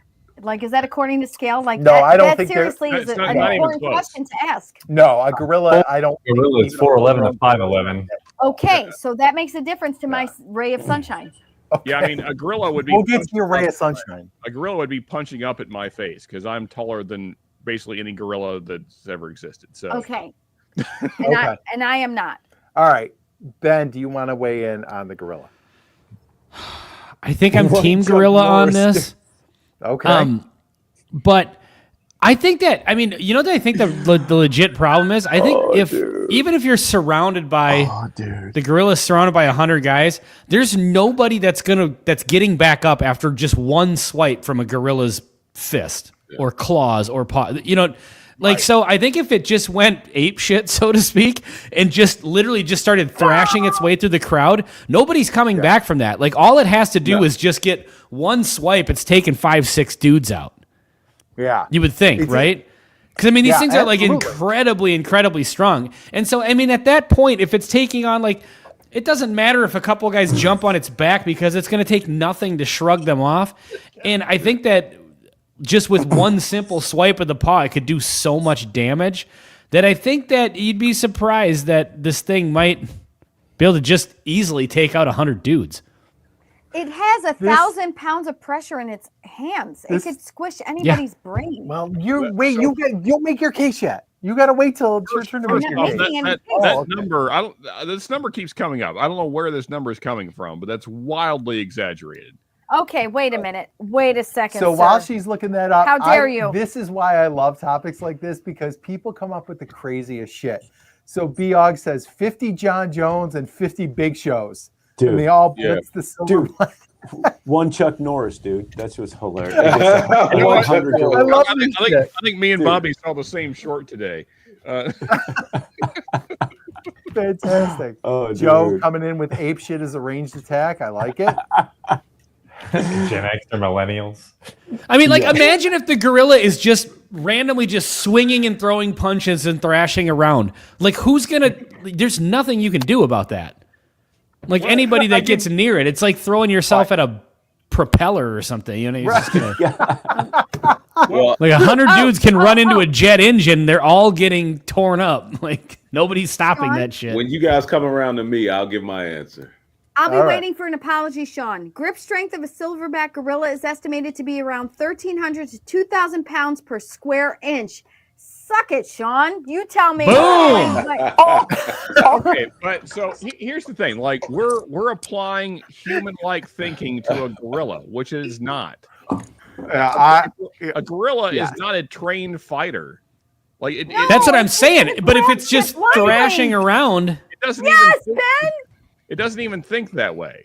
Like, is that according to scale? Like, No, I don't think there- seriously is That's an not even important close. question to ask. No, a gorilla. I don't. think Gorilla is even a 4'11" to full-grown 5'11". Okay, so that makes a difference to my ray of sunshine. Yeah, I mean, a gorilla would be. We'll get to your ray of sunshine. A gorilla would be punching up at my face because I'm taller than basically any gorilla that's ever existed. So, Okay. Okay. And I am not. All right, Ben, do you want to weigh in on the gorilla? I think I'm What team Chuck gorilla on Norris this. Okay. But I think that, I mean, you know what I think the legit problem is? I think even if you're surrounded by the gorilla's surrounded by 100 guys, there's nobody that's getting back up after just one swipe from a gorilla's fist or claws or paw. You know, Like, so I think if it just went ape shit, so to speak, and just literally just started thrashing its way through the crowd, nobody's coming back from that. Like, all it has to do is just get one swipe. It's taken 5-6 dudes out. Yeah. You would think, right? Because, I mean, these things are like absolutely. incredibly strong. And so, I mean, at that point, if it's taking on like, it doesn't matter if a couple guys jump on its back because it's going to take nothing to shrug them off. And I think that just with one simple swipe of the paw, it could do so much damage that I think that you'd be surprised that this thing might be able to just easily take out 100 dudes. It has 1,000 pounds of pressure in its hands. It could squish anybody's brain. Well, you'll make your case yet. You got to wait till it's your turn to make your case. That number, this number keeps coming up. I don't know where this number is coming from, but that's wildly exaggerated. Okay, wait a minute. Wait a second. So while she's looking that up, how dare you? This is why I love topics like this, because people come up with the craziest shit. So B-Og says 50 John Jones and 50 Big Shows. Dude, and they all blitz the silver. One Chuck Norris, dude. That's just hilarious. I think me and Bobby saw the same short today. Fantastic. Oh, Joe dude. coming in with ape shit as a ranged attack. I like it. Gen X or millennials. I mean, like, imagine if the gorilla is just randomly just swinging and throwing punches and thrashing around. Like, there's nothing you can do about that. Like, anybody that gets near it, it's like throwing yourself at a propeller or something. You know, you're just gonna, like 100 dudes can run into a jet engine. They're all getting torn up. Like, nobody's stopping that shit. When you guys come around to me, I'll give my answer. I'll be waiting for an apology, Sean. Grip strength of a silverback gorilla is estimated to be around 1,300 to 2,000 pounds per square inch. Suck it, Sean. You tell me. Boom. Okay, but so here's the thing: like we're applying human-like thinking to a gorilla, which it is not. A gorilla is not a trained fighter. Like that's what I'm saying. But if it's just thrashing around, it doesn't it doesn't even think that way.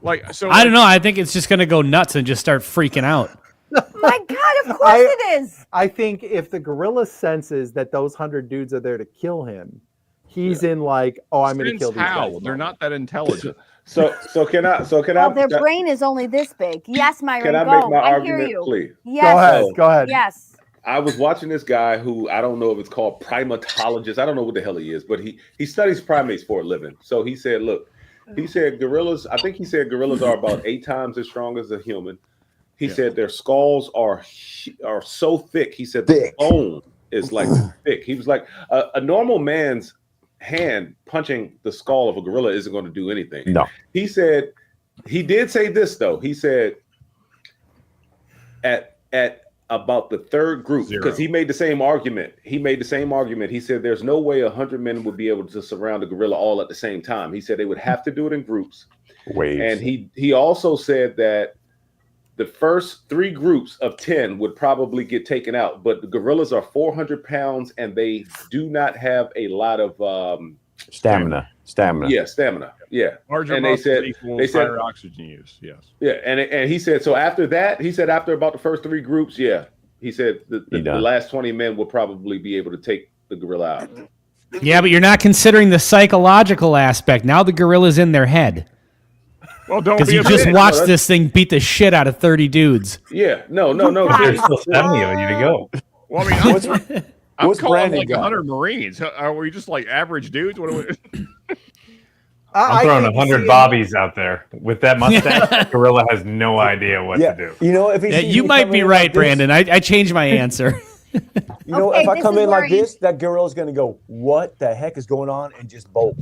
Like so, I don't know. I think it's just gonna go nuts and just start freaking out. My God, of course it is. I think if the gorilla senses that those 100 dudes are there to kill him, he's in like, oh, I'm going to kill these guys. They're not that intelligent. So can I? Well, their brain is only this big. Yes, Myron. Can I make my argument, please? Yes. Go ahead. Yes. I was watching this guy who I don't know if it's called primatologist. I don't know what the hell he is, but he studies primates for a living. So he said, look, gorillas. I think he said gorillas are about 8 times as strong as a human. He said their skulls are so thick. He said the bone is like thick. He was like, a normal man's hand punching the skull of a gorilla isn't going to do anything. No. He said, he did say this though. He said at about the third group, because he made the same argument. He said there's no way 100 men would be able to surround a gorilla all at the same time. He said they would have to do it in groups. And he also said that the first 3 groups of 10 would probably get taken out, but the gorillas are 400 pounds and they do not have a lot of stamina. Yeah, stamina. Yeah. Larger and they said higher oxygen use. Yes. Yeah, and he said so after that, he said after about the first 3 groups, he said the last 20 men will probably be able to take the gorilla out. Yeah, but you're not considering the psychological aspect. Now the gorilla's in their head. Well, don't because you just watched this thing beat the shit out of 30 dudes. Yeah, no. There's still 70 of you to go. Well, I mean, I'm calling like 100 got? Marines. Are we just like average dudes? What are we? I'm throwing 100 Bobbies out there with that mustache. Gorilla has no idea what to do. You know, if you might be right, like Brandon. I changed my answer. You know, if I come in like this, that gorilla's going to go, "What the heck is going on?" and just bolt.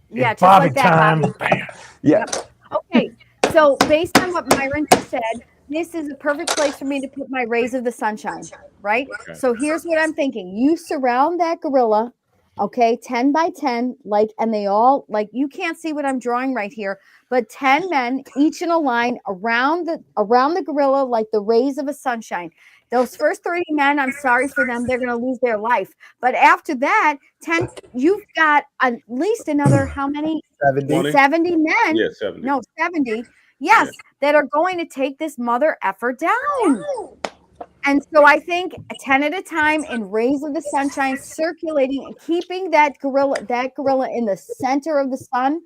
Yeah, it's Bobby like that, time. Bobby. Yeah. Okay, so based on what Myron just said, this is a perfect place for me to put my rays of the sunshine, right? Okay. So here's what I'm thinking. You surround that gorilla, okay, 10 by 10, and they all, you can't see what I'm drawing right here, but 10 men, each in a line around the gorilla like the rays of a sunshine. Those first 30 men, I'm sorry for them. They're going to lose their life. But after that, 10, you've got at least another, how many? 70 men. Yeah, 70. No, 70. Yes, that are going to take this mother effer down. And so I think 10 at a time in rays of the sunshine, circulating and keeping that gorilla in the center of the sun,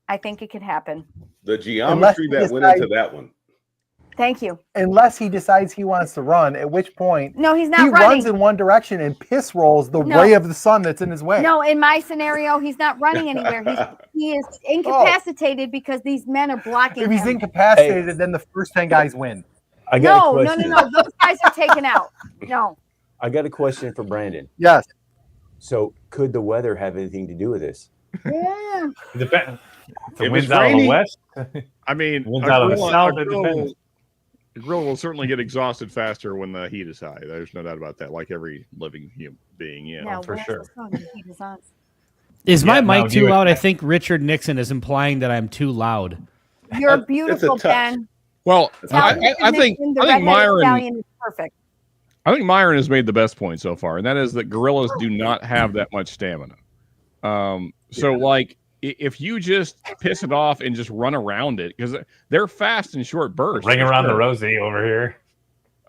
I think it could happen. The geometry that went into that one. Thank you. Unless he decides he wants to run, at which point No, he's not he running. runs in one direction and piss rolls the No. ray of the sun that's in his way. No, in my scenario, he's not running anywhere. He is incapacitated because these men are blocking If he's him. incapacitated, then the first 10 guys win. I got a No. question. Those guys are taken out. No. I got a question for Brandon. Yes. So, could the weather have anything to do with this? Yeah. Depends. If If the wind's it's out of the rainy- west, I mean, Winds out of the south, it grill depends. the grill will certainly get exhausted faster when the heat is high. There's no doubt about that. Like every living human being, Now, for where's sure. the sun? The heat is on. Is my Yeah, no, mic do too it. loud? I think Richard Nixon is implying that I'm too loud. You're It's a beautiful, touch. Ben. Well, I Richard think Nixon, the I think redheaded Myron stallion is perfect. Myron has made the best point so far, and that is that gorillas do not have that much stamina. So like if you just piss it off and just run around it, because they're fast and short bursts. ring for around the sure. rosy over here.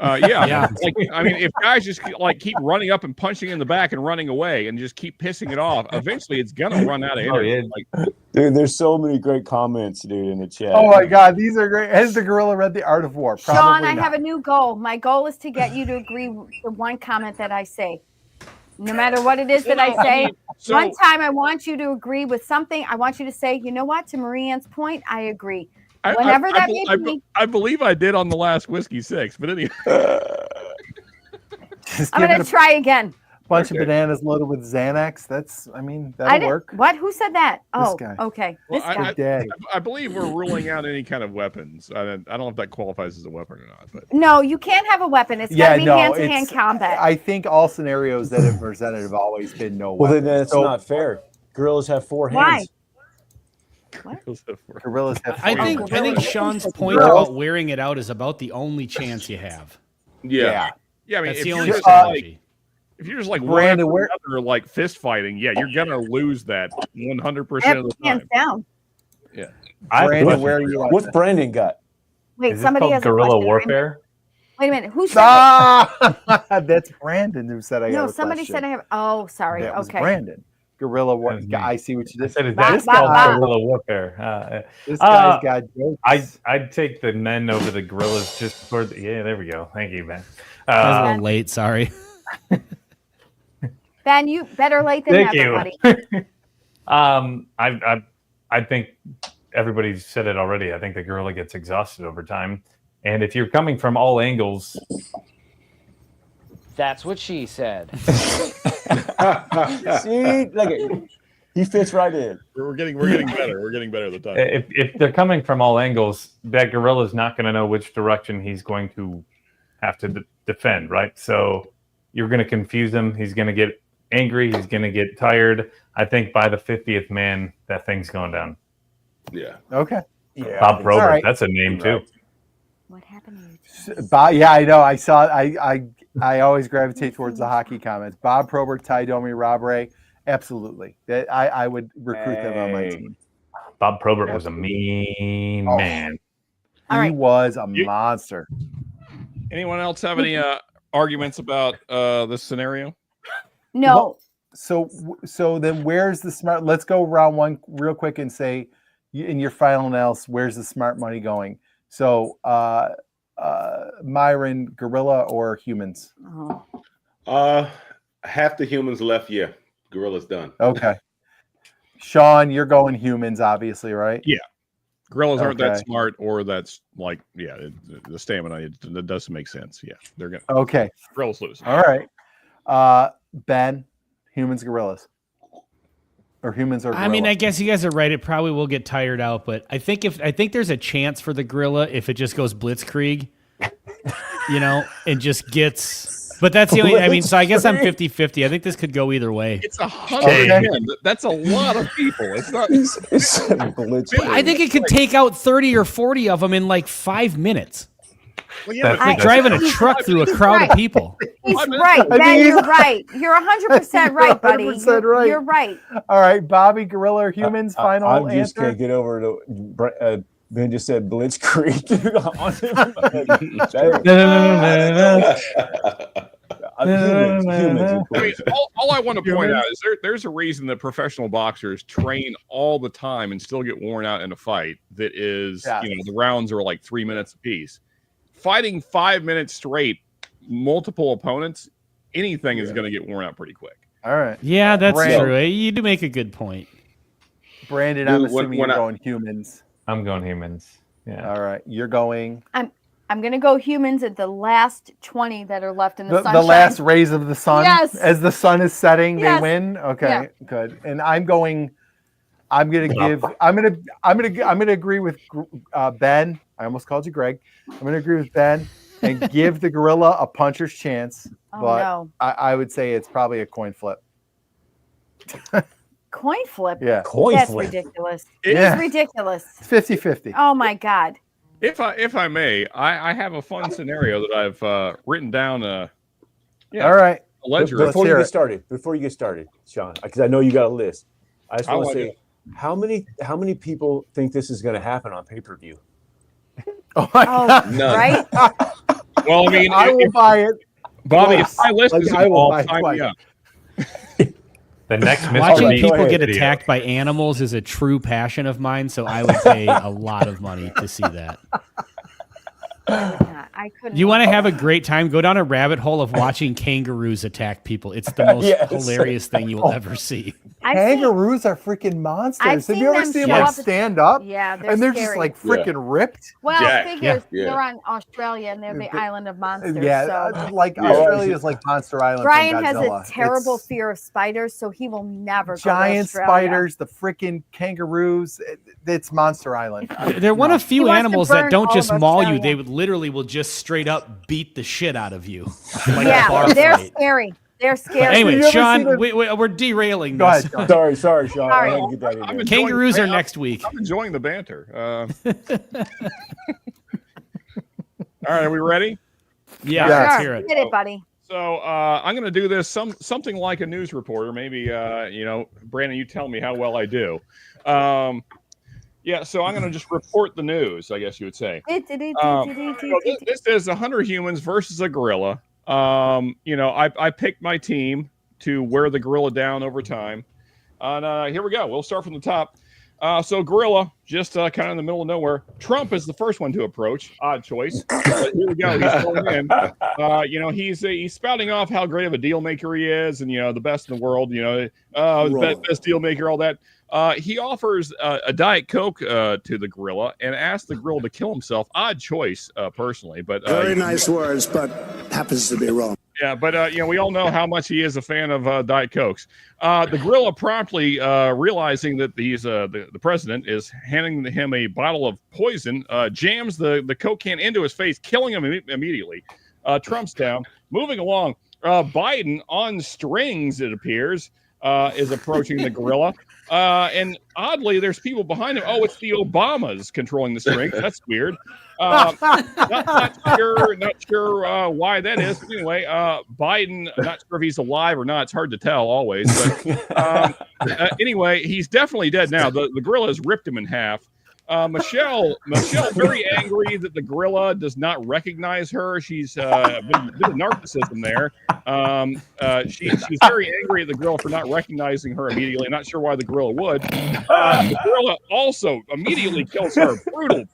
Yeah. Yeah. Like, I mean, if guys just like keep running up and punching in the back and running away and just keep pissing it off, eventually it's gonna run out of Oh, energy. yeah. Like, Dude, there's so many great comments, dude, in the chat. Oh my God, these are great. Has the gorilla read The Art of War? Sean, Probably I not. have a new goal. My goal is to get you to agree with the one comment that I say. No matter what it is that I say, so one time I want you to agree with something. I want you to say, you know what, to Marie Ann's point, I agree. Whenever that may be. I believe I did on the last Whiskey 6, but anyway. Just I'm give going it to try again. a bunch Okay. of bananas loaded with Xanax. I That'll didn't, work. What? Who said that? Oh, guy. okay. Well, This guy. Daddy. I believe we're ruling out any kind of weapons. I don't know if that qualifies as a weapon or not, but No, you can't have a weapon. It's got Yeah, to be no, hand-to-hand it's- combat. I think all scenarios that have presented have always been no Well, then weapon. that's So not fair. Gorillas have 4 Why? hands. gorillas have I four think hands. I think Sean's point Girls- about wearing it out is about the only chance you have. yeah. I mean, That's if the you're only just like, strategy. if you're just like Brandon, one where- after another, like fist fighting, yeah, you're gonna lose that 100% of the Hands time. down. I have a Brandon, question where for are you. you? on What's that? Brandon got? Wait, Is this somebody called has a guerrilla question. warfare? Wait a minute. Who said Ah, that's Brandon who said I that? got No, a somebody question. said I have. Oh, sorry. That was Okay. Brandon. Gorilla war. That was me. I see what you I did. said, is Bah, that bah, called bah. guerrilla warfare? This guy's got I jokes. I'd take the men over the gorillas just for the, yeah. There we go. Thank you, Ben. I was a Uh, little late. Sorry. Ben, you better late than Thank never, you. buddy. I think everybody said it already. I think the gorilla gets exhausted over time, and if you're coming from all angles, That's what she said. See, look at he fits right in. We're getting better. We're getting better at the time. if they're coming from all angles, that gorilla's not going to know which direction he's going to have to defend, right? So you're going to confuse him. He's going to get angry. He's going to get tired. I think by the 50th man, that thing's going down. Yeah. Okay. Yeah. Bob Probert, All right. that's a name too. What happened to you? Yeah, I know. I saw. I always gravitate towards the hockey comments. Bob Probert, Ty Domi, Rob Ray. Absolutely. That I would recruit them on my team. Bob Probert was a mean Oh. man. All He right. was a monster. Anyone else have any arguments about this scenario? No. Well, so then where's the smart? Let's go round one real quick and say in your final analysis, where's the smart money going? So Myron, gorilla or humans? Oh. Half the humans left. Yeah, gorilla's done. Okay. Sean, you're going humans, obviously, right? Yeah. Gorillas aren't that Okay. smart, or that's like, the stamina. It doesn't make sense. Yeah, they're gonna. Okay. Gorillas lose. All right. Ben, humans, gorillas, or humans or gorilla? I mean, I guess you guys are right. It probably will get tired out, but I think there's a chance for the gorilla if it just goes blitzkrieg, and just gets. But that's the only. I mean, so I guess I'm 50-50. I think this could go either way. It's 100 men. That's a lot of people. It's not. I think it could take out 30 or 40 of them in like 5 minutes. Well, yeah, It's like driving a truck through a crowd of people. He's right. I Ben, mean, you're right. You're 100% right, buddy. 100% right. You're right. All right, Bobby, gorilla or humans? Final I just answer. can't get over Ben just said Blitzkrieg. Humans. I mean, all I want to point out is there's a reason that professional boxers train all the time and still get worn out in a fight. That is, the rounds are like 3 minutes apiece. Fighting 5 minutes straight, multiple opponents, anything is going to get worn out pretty quick. All right. Yeah, that's true. You do make a good point. Brandon, I'm assuming you're going humans. I'm going humans. Yeah. All right. You're going. I'm going to go humans at the last 20 that are left in the sunshine. The last rays of the sun. Yes. As the sun is setting, Yes. they win. Okay, Yeah. good. And I'm going to agree with Ben. I almost called you Greg. I'm going to agree with Ben and give the gorilla a puncher's chance. Oh, But no. I would say it's probably a coin flip. Coin flip? Yeah. That's ridiculous. Yeah. It's ridiculous. It's 50-50. Oh, my God. If I may, I have a fun scenario that I've written down. All right. A ledger. Before you get started, Sean, because I know you got a list. I just want to say, how many people think this is going to happen on pay-per-view? Oh my God. None. Right? Well, I mean, I will buy it. Bobby, Twice. if my list is I will involved, buy sign me twice. up. The next Mr. Watching Beast people get video. attacked by animals is a true passion of mine, so I would pay a lot of money to see that. I couldn't. You want to have a great time? Go down a rabbit hole of watching kangaroos attack people. It's the most Yes. hilarious thing you will ever see. Kangaroos are freaking monsters. I've Have seen you ever them seen show them up- stand up? Yeah, they're And they're scary. just like freaking ripped. Well, Jack, figures yeah. they're on Australia and they're the island of monsters. Yeah, so. like Australia is like Monster Island. Brian from has Godzilla. a terrible It's fear of spiders, so he will never giant go to Australia. spiders, the freaking kangaroos. It's Monster Island. They're one of He few wants to animals burn that don't all just of maul you. Australia. They would literally will just straight up beat the shit out of you. Like a Yeah, bar they're fight. scary. They're But scary. anyway, You ever Sean, seen a- we're derailing Go this. ahead. Sean. Sorry, Sean. Sorry. I had to get that in I'm there. enjoying- Kangaroos are I'm- next week. I'm enjoying the banter. All right, are we ready? Yeah, Yeah. let's Sure, hear it. Get it, buddy. So I'm going to do this something like a news reporter. Maybe Brandon, you tell me how well I do. Yeah, so I'm going to just report the news, I guess you would say. This is 100 humans versus a gorilla. I picked my team to wear the gorilla down over time. And here we go. We'll start from the top. So gorilla, just kind of in the middle of nowhere. Trump is the first one to approach. Odd choice. But here we go. He's going in. He's spouting off how great of a deal maker he is, and the best in the world. Best deal maker, all that. He offers a Diet Coke to the gorilla and asks the gorilla to kill himself. Odd choice, personally, but Very nice words, but happens to be wrong. yeah, but we all know how much he is a fan of Diet Cokes. The gorilla promptly realizing that he's the president is handing him a bottle of poison, jams the Coke can into his face, killing him immediately. Trump's down. Moving along, Biden on strings, it appears, is approaching the gorilla. And oddly, there's people behind him. Oh, it's the Obamas controlling the strings. That's weird. Not sure why that is. Anyway, Biden, not sure if he's alive or not. It's hard to tell always. But anyway, he's definitely dead now. The gorilla has ripped him in half. Michelle, very angry that the gorilla does not recognize her. She's been a bit of narcissism there. She's very angry at the gorilla for not recognizing her immediately. Not sure why the gorilla would. The gorilla also immediately kills her.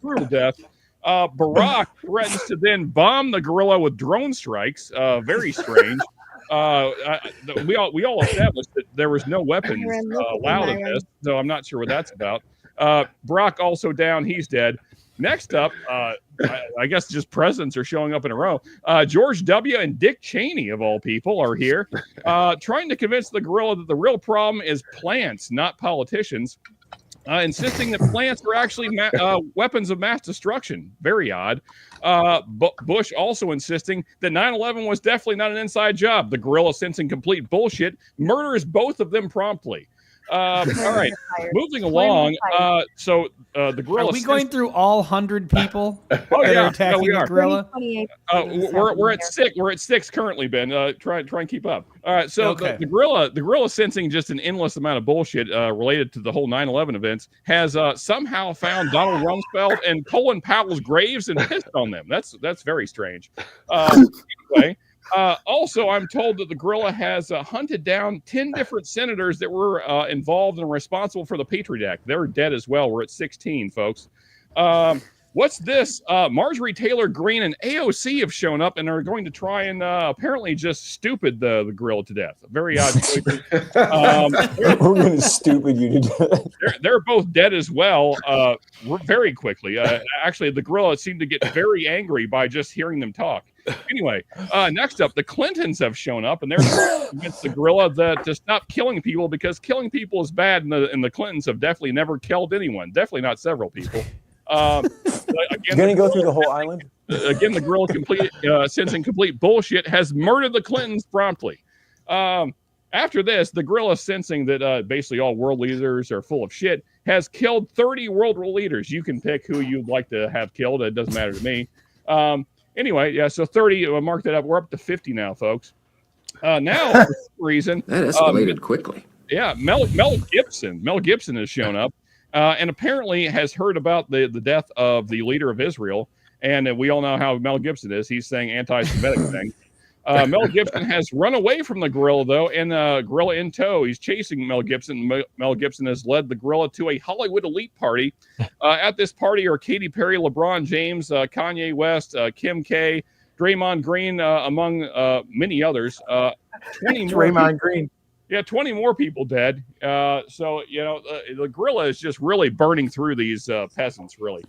Brutal death. Barack threatens to then bomb the gorilla with drone strikes. Very strange. We all established that there was no weapons allowed in this, so I'm not sure what that's about. Barack also down. He's dead. Next up, I guess just presidents are showing up in a row. George W. and Dick Cheney, of all people, are here trying to convince the gorilla that the real problem is plants, not politicians. Insisting that plants are actually weapons of mass destruction. Very odd. Bush also insisting that 9/11 was definitely not an inside job. The gorilla, sensing complete bullshit, murders both of them promptly. All right, moving along. So the gorilla. Are we going through all 100 people that yeah, are attacking we the are. gorilla? We're at 6. We're at 6 currently, Ben. Try and keep up. All right. So Okay. the gorilla, sensing just an endless amount of bullshit related to the whole 9/11 events, has somehow found Donald Rumsfeld and Colin Powell's graves and pissed on them. That's very strange. Anyway. Also, I'm told that the gorilla has hunted down 10 different senators that were involved and responsible for the Patriot Act. They're dead as well. We're at 16, folks. What's this? Marjorie Taylor Greene and AOC have shown up and are going to try and apparently just stupid the gorilla to death. Very odd choices. We're going to stupid you to death. They're both dead as well very quickly. Actually, the gorilla seemed to get very angry by just hearing them talk. Anyway, next up, the Clintons have shown up, and they're trying to convince the gorilla to stop killing people because killing people is bad, and the Clintons have definitely never killed anyone. Definitely not several people. Again, going to go through the whole island? Again, the gorilla, sensing complete bullshit, has murdered the Clintons promptly. After this, the gorilla, sensing that basically all world leaders are full of shit, has killed 30 world leaders. You can pick who you'd like to have killed. It doesn't matter to me. Anyway, yeah, so 30, mark that up. We're up to 50 now, folks. Now, for some reason... That escalated quickly. Yeah, Mel Gibson has shown up and apparently has heard about the death of the leader of Israel. And we all know how Mel Gibson is. He's saying anti-Semitic things. Mel Gibson has run away from the gorilla, though, and gorilla in tow. He's chasing Mel Gibson. Mel Gibson has led the gorilla to a Hollywood elite party. At this party are Katy Perry, LeBron James, Kanye West, Kim K, Draymond Green, among many others. 20 more Draymond Green. Yeah, 20 more people dead. So, the gorilla is just really burning through these peasants, really.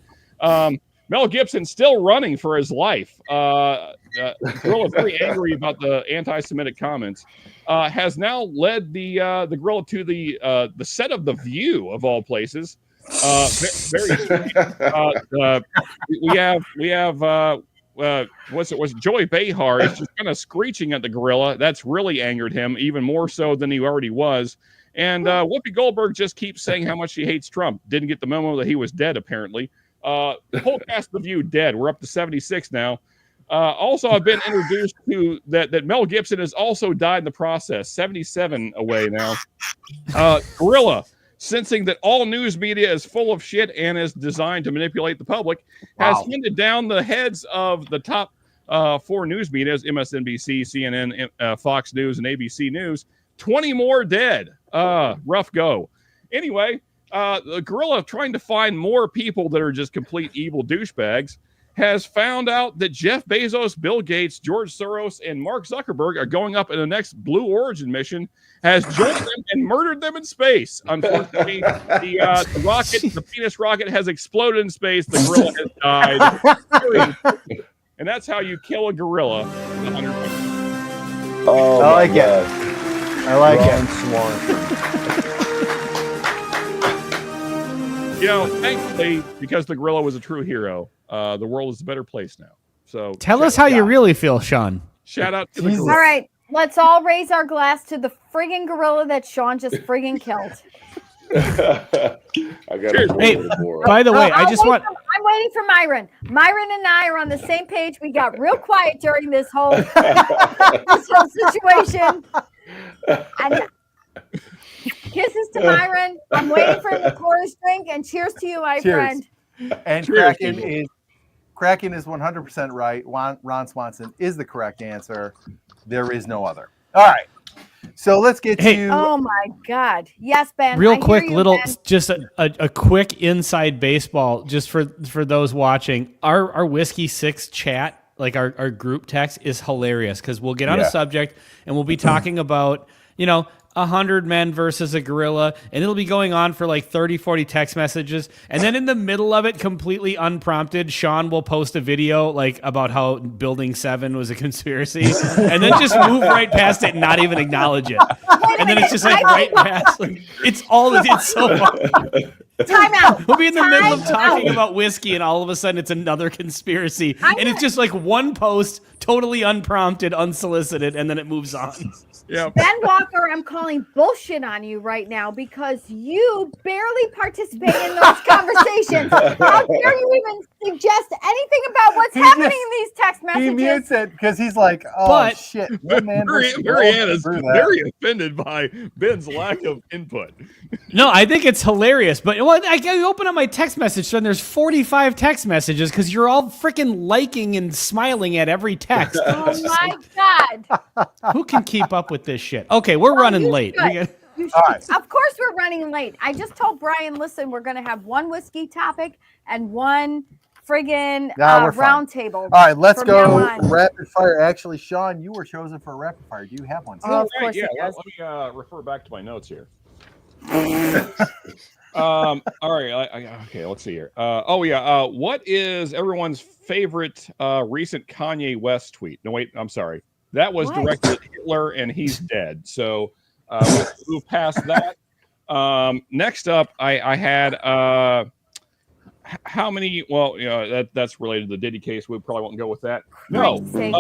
Mel Gibson still running for his life. Gorilla, very angry about the anti-Semitic comments, has now led the gorilla to the set of The View of all places. Very strange. We have was Joey Behar is just kind of screeching at the gorilla. That's really angered him even more so than he already was. And Whoopi Goldberg just keeps saying how much she hates Trump. Didn't get the memo that he was dead, apparently. The whole cast of The View dead. We're up to 76 now. Also, I've been introduced to that Mel Gibson has also died in the process. 77 away now. Gorilla, sensing that all news media is full of shit and is designed to manipulate the public, has handed down the heads of the top 4 news medias: MSNBC, CNN, Fox News, and ABC News. 20 more dead. Rough go. Anyway. The gorilla, trying to find more people that are just complete evil douchebags, has found out that Jeff Bezos, Bill Gates, George Soros, and Mark Zuckerberg are going up in the next Blue Origin mission, has joined them and murdered them in space. Unfortunately, the rocket, the Venus rocket, has exploded in space. The gorilla has died. And that's how you kill a gorilla. Oh, I like it. I like it. Thankfully, because the gorilla was a true hero, the world is a better place now. So tell us how you really feel, Sean. Shout out to the gorilla. All right, let's all raise our glass to the friggin' gorilla that Sean just friggin' killed. I got Hey, by the way, I'm waiting for Myron. Myron and I are on the same page. We got real quiet during this whole situation. And kisses to Myron. I'm waiting for him to pour his drink, and cheers to you, my friend. And Kraken is 100% right. Ron Swanson is the correct answer. There is no other. All right. So let's get to. Oh my God! Yes, Ben. Real quick, just a quick inside baseball, just for those watching. Our Whiskey 6 chat, like our group text, is hilarious because we'll get on a subject and we'll be talking about 100 men versus a gorilla, and it'll be going on for like 30, 40 text messages. And then in the middle of it, completely unprompted, Sean will post a video like about how Building 7 was a conspiracy, and then just move right past it and not even acknowledge it. And then it's just like right past. Like, it's so funny. Time out. We'll be in the middle of talking about whiskey, and all of a sudden it's another conspiracy. And it's just like one post, totally unprompted, unsolicited, and then it moves on. Yeah. Ben Walker, I'm calling bullshit on you right now because you barely participate in those conversations. How dare you even suggest anything about what's happening in these text messages? He mutes it because he's like, "Oh But- shit!" One man versus Marianne world is through that. very offended by Ben's lack of input. No, I think it's hilarious. But I open up my text message and there's 45 text messages because you're all freaking liking and smiling at every text. Oh my God. Who can keep up with this shit? Okay, we're running you late. should. We got- You All right. Of course, we're running late. I just told Brian, listen, we're going to have one whiskey topic and one friggin' Nah, we're fine. round table. All right, let's from go now on. rapid fire. Actually, Sean, you were chosen for rapid fire. Do you have one? Oh, of Right, course yeah. he does. Let me refer back to my notes here. All right. Okay, let's see here. What is everyone's favorite recent Kanye West tweet? No, wait, I'm sorry. That was What? directed at Hitler, and he's dead. So we'll move past that. Next up, I had how many? Well, that's related to the Diddy case. We probably won't go with that. No. Great, say-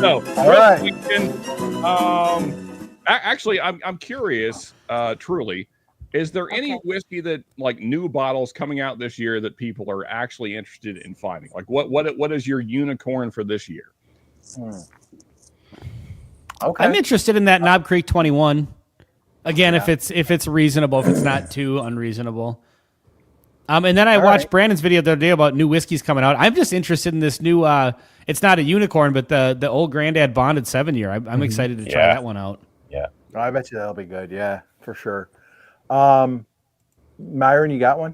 No. All right. Actually, I'm curious. Truly, is there any Okay. whiskey that like new bottles coming out this year that people are actually interested in finding? Like, what is your unicorn for this year? Okay. I'm interested in that Knob Creek 21. Again, if it's reasonable, if it's not too unreasonable. And then I watched Brandon's video the other day about new whiskeys coming out. I'm just interested in this new. It's not a unicorn, but the old Granddad Bonded 7-year. I'm excited to try that one out. Yeah. Oh, I bet you that'll be good. Yeah, for sure. Myron, you got one?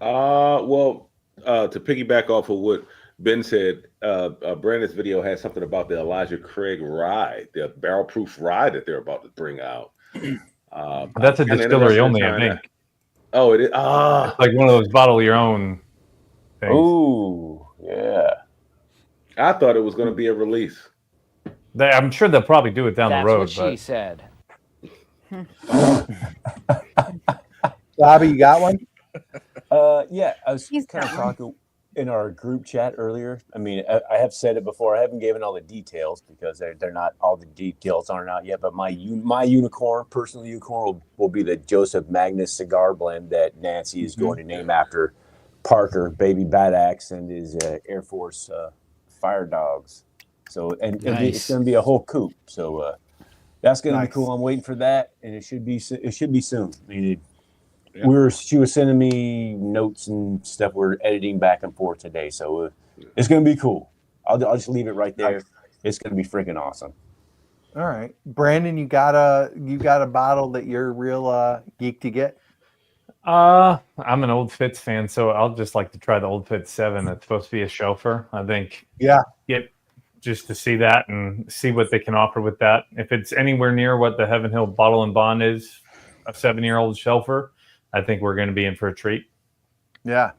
To piggyback off of what Ben said, Brandon's video had something about the Elijah Craig rye, the barrel proof rye that they're about to bring out. That's a distillery only, I think. Oh, it is. It's like one of those bottle your own things. Ooh, yeah. I thought it was going to be a release. I'm sure they'll probably do it down That's the road. what she But said. Bobby, you got one? Yeah, I was He's kind of got one. talking in our group chat earlier. I mean, I have said it before. I haven't given all the details because they're not all the details aren't out yet. But my unicorn, personal unicorn, will be the Joseph Magnus cigar blend that Nancy is going to name after Parker, Baby Bad Axe, and his Air Force fire dogs. So it's Nice. going to be a whole coupe. So that's going to Nice. be cool. I'm waiting for that, and it should be soon. I mean, Yeah. she was sending me notes and stuff. We're editing back and forth today, so it's going to be cool. I'll just leave it right there. It's going to be freaking awesome. All right, Brandon, you got a bottle that you're real geek to get? I'm an Old Fitz fan, so I'll just like to try the Old Fitz 7. It's supposed to be a chauffeur. I think. Yeah. Just to see that and see what they can offer with that. If it's anywhere near what the Heaven Hill Bottle and Bond is, a 7-year-old chauffeur, I think we're going to be in for a treat. Yeah.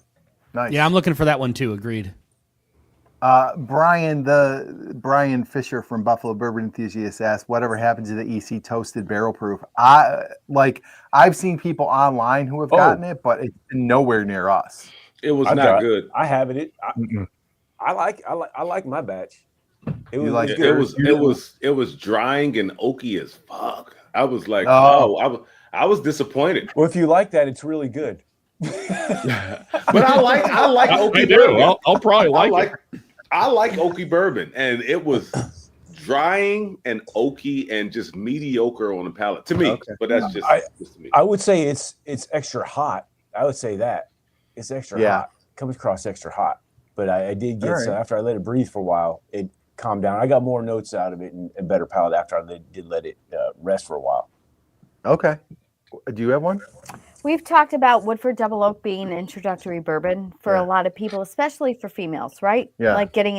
Nice. Yeah, I'm looking for that one too. Agreed. Brian Fisher from Buffalo Bourbon Enthusiast asked, whatever happened to the EC toasted barrel proof? I've seen people online who have gotten it, but it's been nowhere near us. It was I've not got- good. I have it. I like my batch. It was, like it It was was good. it was drying and oaky as fuck. I was like, Oh. I was disappointed. Well, if you like that, it's really good. But I like oaky I do. bourbon. I'll probably like it. I like oaky bourbon, and it was drying and oaky and just mediocre on the palate to me. Okay. But that's just to me. I would say it's extra hot. I would say that it's extra hot. Comes across extra hot. But I did get All right. after I let it breathe for a while, it calmed down. I got more notes out of it and a better palate after I did let it rest for a while. Okay. Do you have one? We've talked about Woodford Double Oak being an introductory bourbon for a lot of people, especially for females, right? Yeah. Like getting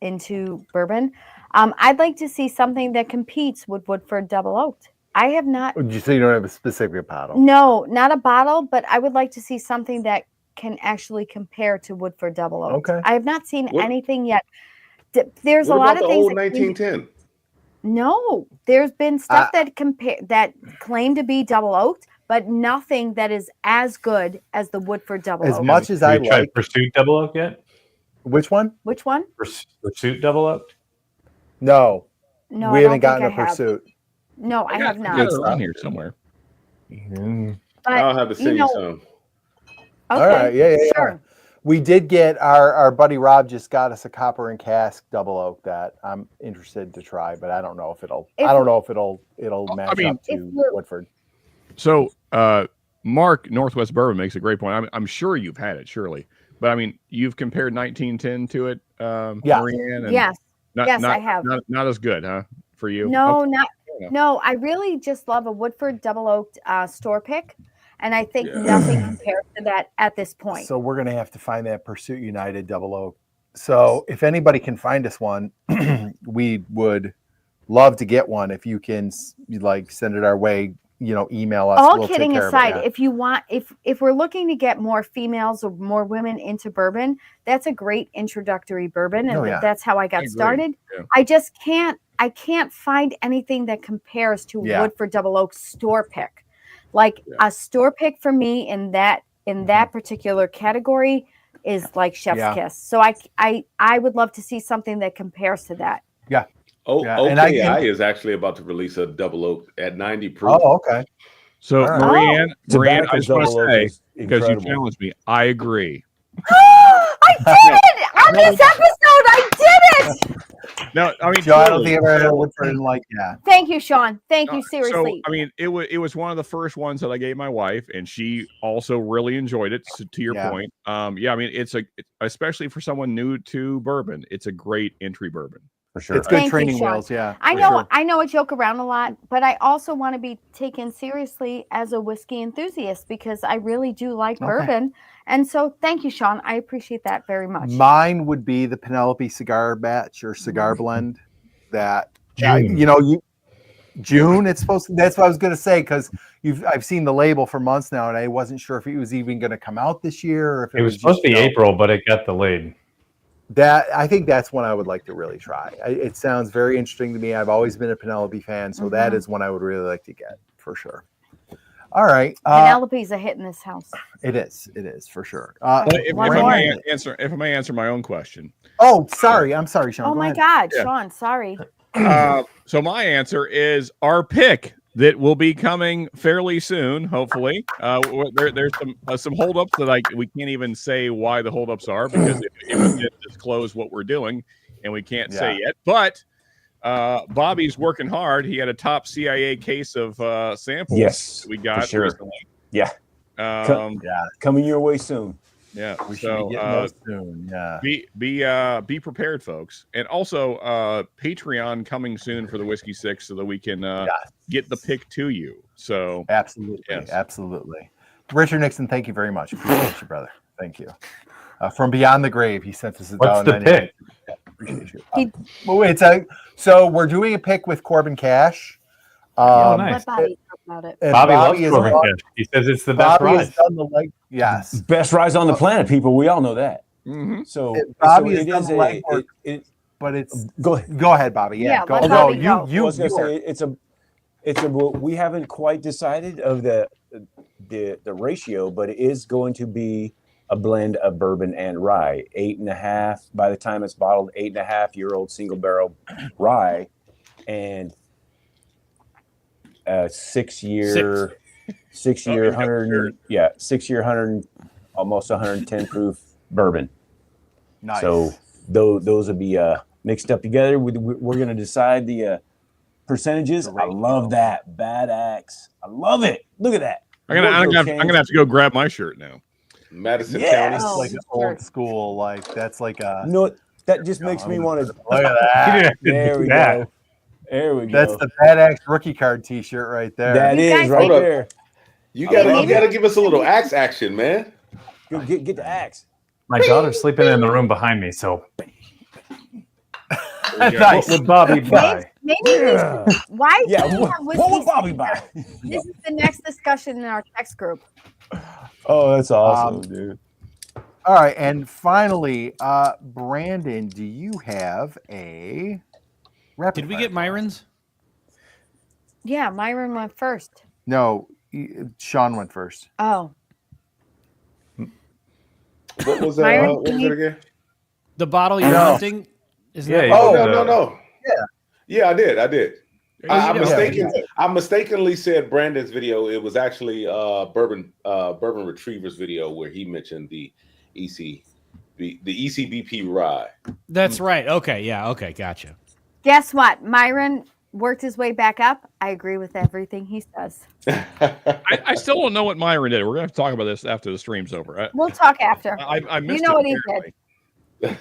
into bourbon. I'd like to see something that competes with Woodford Double Oak. I have not. Or so you don't have a specific bottle? No, not a bottle, but I would like to see something that can actually compare to Woodford Double Oak. Okay. I have not seen What- anything yet. There's What a lot about of the things. old 1910? No, there's been stuff that claim to be double oaked, but nothing that is as good as the Woodford Double As Oak. much as Have I you tried like. Pursuit Double Oak yet? Which one? Which one? Pursuit Double Oak? No. No, we I haven't don't think gotten I a have. pursuit. No, I have I not. got it around here somewhere. But, I'll have to send you some. Okay, All right, yeah. sure. We did get our buddy Rob just got us a copper and cask double oak that I'm interested to try, but I don't know if it'll match mean, up to Woodford. So, Mark, Northwest Bourbon makes a great point. I'm sure you've had it, surely, but I mean, you've compared 1910 to it, Marianne. And Yes. not, Yes, not, I have. Not as good, huh? For you? No, Okay. no. I really just love a Woodford double oaked store pick, and I think nothing compares to that at this point. So we're gonna have to find that Pursuit United double oak. So if anybody can find us one, we would love to get one. If you can, send it our way. Email us. All we'll take kidding care aside, of it, if you want, if we're looking to get more females or more women into bourbon, that's a great introductory bourbon, and that's how I got started. Yeah. I can't find anything that compares to Woodford Double Oak store pick. Like a store pick for me in that particular category is like chef's kiss. So I would love to see something that compares to that. Yeah. OKI is actually about to release a double oak at 90 proof. Oh, okay. So Marianne, I just want to say, because you incredible. challenged me, I agree. I did it on this episode. I did it. No, I mean, Joe, I don't think I've ever had a Woodford like that. Thank you, Sean. Thank you, seriously. So, I mean, it was one of the first ones that I gave my wife, and she also really enjoyed it. So, to your point, I mean, it's especially for someone new to bourbon, it's a great entry bourbon. For sure. It's good Thank you, training Sean. wheels, yeah. I know I joke around a lot, but I also want to be taken seriously as a whiskey enthusiast because I really do like bourbon. And so thank you, Sean. I appreciate that very much. Mine would be the Penelope cigar batch or cigar blend that June. It's supposed to. That's what I was going to say because I've seen the label for months now, and I wasn't sure if it was even going to come out this year or if It was supposed to be April, but it got delayed. I think that's one I would like to really try. It sounds very interesting to me. I've always been a Penelope fan, so that is one I would really like to get for sure. All right, Penelope's a hit in this house. It is for sure. If I may answer my own question. Oh, sorry. I'm sorry, Sean. Oh Go my ahead. God, Sean. Sorry. So my answer is our pick that will be coming fairly soon, hopefully. There's some holdups that we can't even say why the holdups are because if we did disclose what we're doing, and we can't say yet. But Bobby's working hard. He had a top CIA case of samples. Yes, we got recently. Yeah. Coming your way soon. Yeah. We should be getting those soon. Yeah. Be prepared, folks. And also Patreon coming soon for the Whiskey Six so that we can get the pick to you. So absolutely. Richard Nixon, thank you very much. Appreciate you, brother. Thank you. From Beyond the Grave, he sent us a What's the pick? Appreciate you. So we're doing a pick with Corbin Cash. Nice. Let Bobby talk about it. Bobby loves Corbin Cash. He says it's the best Bobby rise. has done the yes. Best rise on the planet, people. We all know that. Mm-hmm. So Bobby so has done the legwork, but it's go ahead. Go ahead, Bobby. Yeah, let Bobby go. I was gonna say it's a we haven't quite decided of the ratio, but it is going to be a blend of bourbon and rye. 8.5 by the time it's bottled, 8.5-year-old single barrel rye, and 6 year 100 almost 110 proof bourbon. Nice. So those will be mixed up together. We're going to decide the percentages. I love that. Bad Axe. I love it. Look at that. I'm gonna have to go grab my shirt now. Madison Yes. County. Oh, like an old school, like that's like a. You know what? That just makes me want to. Look at that. There we go. There we go. That's the Bad Axe rookie card T-shirt right there. That You is guys right hold up. there. You gotta give us a little axe action, man. Get the axe. My daughter's sleeping in the room behind me, so Nice. what would Bobby buy? Maybe why Yeah. do we have What whiskey would Bobby buy? This is the next discussion in our text group. Oh, that's awesome, dude. All right, and finally, Brandon, do you have a? Did we get Myron's? Yeah, Myron went first. No, Sean went first. Oh, What was that? Myron, What was it again? The bottle you're No. hunting? Isn't Yeah, that yeah. Oh Uh, no. Yeah, I did. Yeah, I mistakenly said Brandon's video. It was actually Bourbon Retriever's video where he mentioned the ECBP rye. That's right. Okay. Yeah. Okay. Gotcha. Guess what? Myron worked his way back up. I agree with everything he says. I still don't know what Myron did. We're going to have to talk about this after the stream's over. We'll talk after. I missed you know what it, he apparently. did.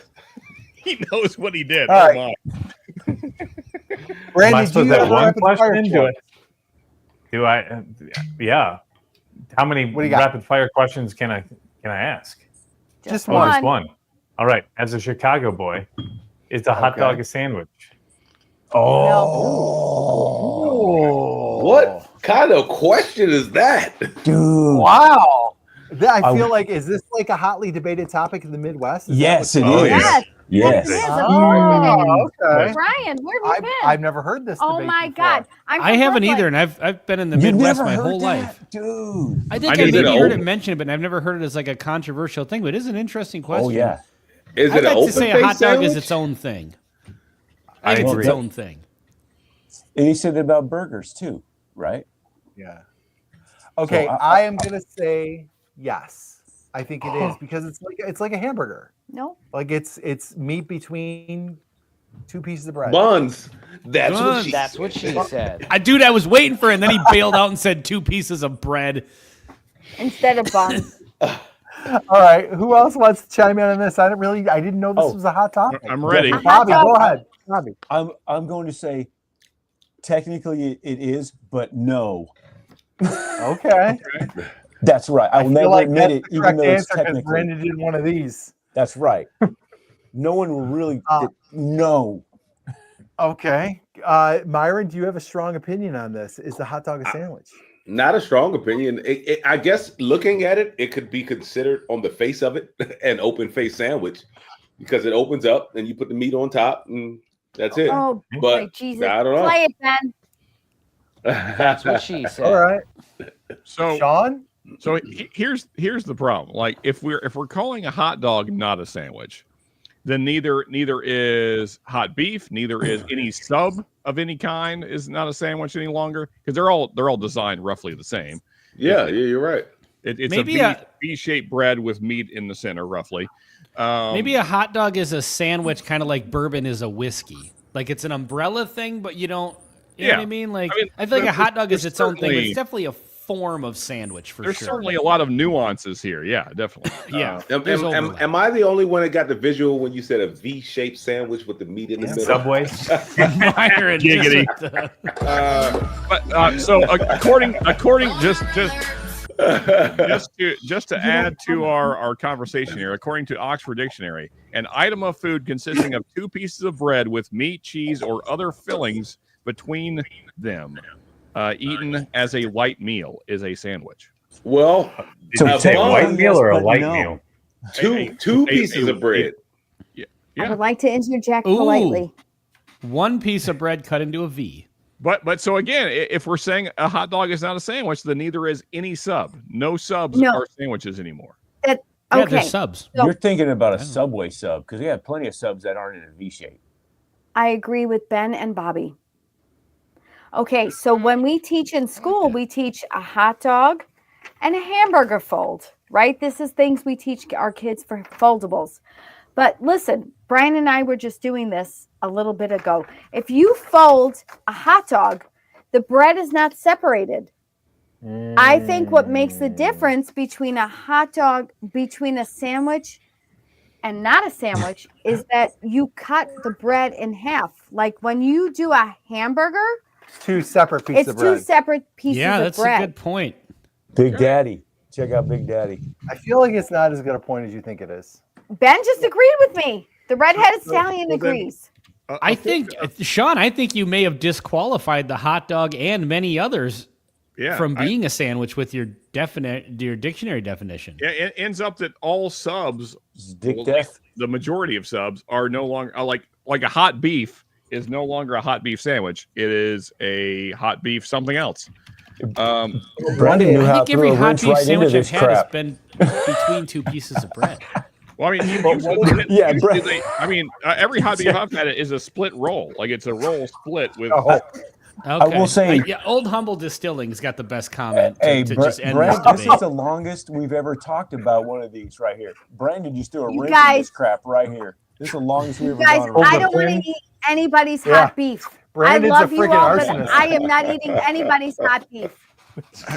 He knows what he did. All right. Oh, my. Brandon, do you have a one rapid fire question? question? Do I? Yeah. How many What do you got? rapid fire questions can I ask? Just Oh, just one. All right. As a Chicago boy, is the hot Okay. dog a sandwich? What kind of question is that? Dude. Wow. I feel like, is this like a hotly debated topic in the Midwest? Is that Yes, it what's- is. Yes. Yes. Yes, it is. Oh, okay. Brian, where have you been? I've never heard this. Oh debate my before. God. I'm I from haven't Brooklyn. either, and I've been in the You've Midwest never my heard whole that? life. Dude. I think I I need maybe to heard it open- mentioned, but I've never heard it as like a controversial thing. But it is an interesting question. Oh, yeah. Is I'd it an like open to say a face hot dog is sandwich? its own thing. I I think it's agree. its own thing. And he said about burgers too, right? Yeah. Okay, So I am gonna say yes. I think it is because it's like a hamburger. No. Like it's meat between two pieces of bread. Buns. That's what she That's what she said. Dude, I was waiting for it, and then he bailed out and said 2 pieces of bread. Instead of buns. All right, who else wants to chime in on this? I didn't know this was a hot topic. I'm ready. Bobby, go ahead. Bobby. I'm going to say technically it is, but no. Okay. That's right. I will feel never like admit that's it, the even correct though it's answer 'cause technically. Brandon did one of these. That's right. No one will really no. Okay. Myron, do you have a strong opinion on this? Is the hot dog a sandwich? Not a strong opinion. I guess looking at it, it could be considered on the face of it an open face sandwich because it opens up and you put the meat on top and that's it. Oh, But boy, Jesus. I don't know. Play it, Ben. That's what she said. All right. So, Sean? so here's the problem. Like if we're calling a hot dog not a sandwich, then neither is hot beef, neither is any sub of any kind is not a sandwich any longer because they're all designed roughly the same. Yeah, you're right. It's Maybe a V-shaped bread with meat in the center, roughly. Maybe a hot dog is a sandwich, kind of like bourbon is a whiskey. Like it's an umbrella thing, but you don't. You know what I mean? Like I feel like a hot dog is its own thing, but it's definitely a form of sandwich for There's sure. certainly a lot of nuances here. Yeah, definitely. Yeah. There's Am I the only one that got the visual when you said a V-shaped sandwich with the meat in the middle? Subway. Myron, Giggity. So according just to add to our conversation here, according to Oxford Dictionary, an item of food consisting of 2 pieces of bread with meat, cheese, or other fillings between them, eaten as a light meal, is a sandwich. Well, Did you say a bun, white meal or a but light no. meal? two pieces of bread. I Yeah, would like to interject Ooh. politely. 1 piece of bread cut into a V. but so again, if we're saying a hot dog is not a sandwich, then neither is any sub. No subs No. are sandwiches anymore. Yeah, Okay. they're subs. So- You're thinking about a Subway sub because we have plenty of subs that aren't in a V shape. I agree with Ben and Bobby. Okay, so when we teach in school, we teach a hot dog and a hamburger fold, right? This is things we teach our kids for foldables. But listen, Brian and I were just doing this a little bit ago. If you fold a hot dog, the bread is not separated. I think what makes the difference between a hot dog, between a sandwich and not a sandwich is that you cut the bread in half. Like when you do a hamburger, 2 separate pieces it's of 2 bread. separate pieces Yeah, of that's a bread. good point. Big Daddy. Check out Big Daddy. I feel like it's not as good a point as you think it is. Ben just agreed with me. The redheaded stallion well, then- agrees. I think, Sean, I think you may have disqualified the hot dog and many others Yeah, from being a sandwich with your dictionary definition. it ends up that all subs, Dick well, Death. the majority of subs are no longer like a hot beef is no longer a hot beef sandwich. It is a hot beef something else. Brandon knew I how think to every throw a hot wrench beef right into sandwich I've this had has crap. been between 2 pieces of bread. Well, I mean, every hot beef I've had is a split roll. Like it's a roll split with. I will say, Old Humble Distilling's got the best comment. Just end this is the longest we've ever talked about one of these right here. Brandon, you still rinsing this crap right here. This is the longest we've ever gone around. I don't want to eat anybody's hot beef. Brandon's I love a you freaking all, but arsonist. I am not eating anybody's hot beef.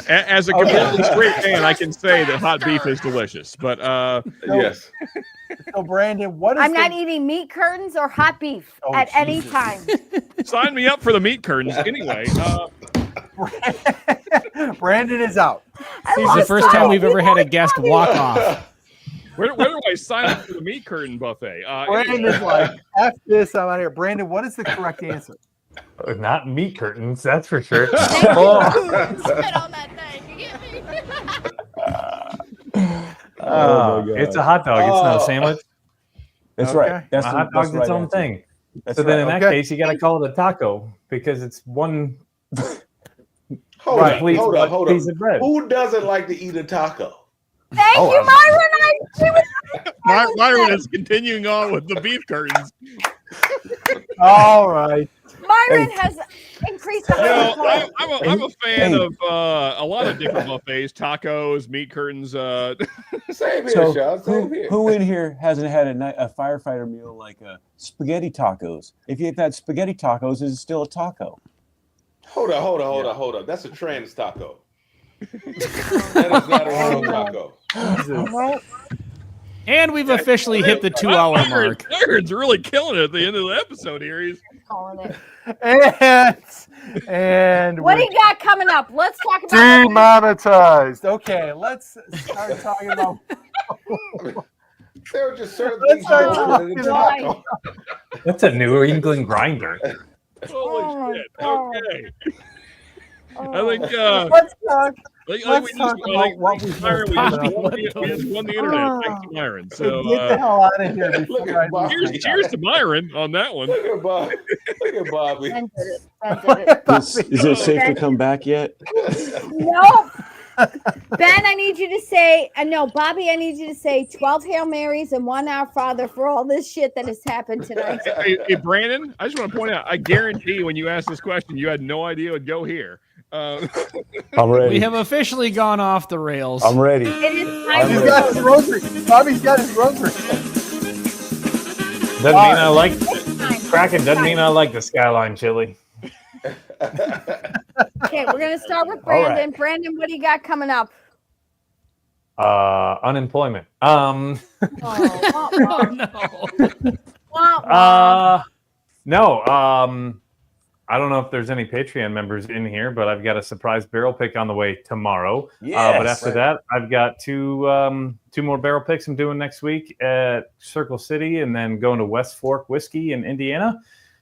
As a completely straight man, I can say that hot beef is delicious. But yes. So Brandon, what is I'm not eating meat curtains or hot beef at any time. Sign me up for the meat curtains anyway. Brandon is out. This is the first time we've ever had a guest walk off. Where do I sign up for the meat curtain buffet? Brandon's like, F this, I'm out of here. Brandon, what is the correct answer? Not meat curtains, that's for sure. Spit on that thing. You get me? It's a hot dog. It's not a sandwich. That's right. That's a hot dog's its own thing. So then in that case, you got to call it a taco because it's one Hold on. piece of bread. Who doesn't like to eat a taco? Thank you, Myron. Myron is continuing on with the beef curtains. All right. Myron has increased the I'm a fan of a lot of different buffets, tacos, meat curtains. Same here, Sean. Who in here hasn't had a firefighter meal like spaghetti tacos? If you've had spaghetti tacos, is it still a taco? Hold on. That's a trans taco. That is not a real taco. And we've officially hit the 2-hour mark. Myron's really killing it at the end of the episode here. He's calling it. And what do you got coming up? Let's talk about demonetized. Okay, let's start talking about. They were just certain things. That's a New England grinder. Holy shit! Okay. I think let's talk. Myron, we just won the internet. Thanks to Myron. So get the hell out of here! Cheers to Myron on that one. Look at Bobby. Look at Bobby. Is it safe to come back yet? No. Ben, I need you to say, no, Bobby, I need you to say 12 Hail Marys and 1 Our Father for all this shit that has happened tonight. Hey, Brandon, I just want to point out, I guarantee when you asked this question, you had no idea it would go here. I'm ready. We have officially gone off the rails. I'm ready. It is He's got his rosary. Bobby's got his rosary. Doesn't mean I like Kraken. Doesn't mean I like the Skyline chili. Okay, we're gonna start with Brandon. Right. Brandon, what do you got coming up? Unemployment. No. No. I don't know if there's any Patreon members in here, but I've got a surprise barrel pick on the way tomorrow. But after that, I've got two more barrel picks I'm doing next week at Circle City, and then going to West Fork Whiskey in Indiana,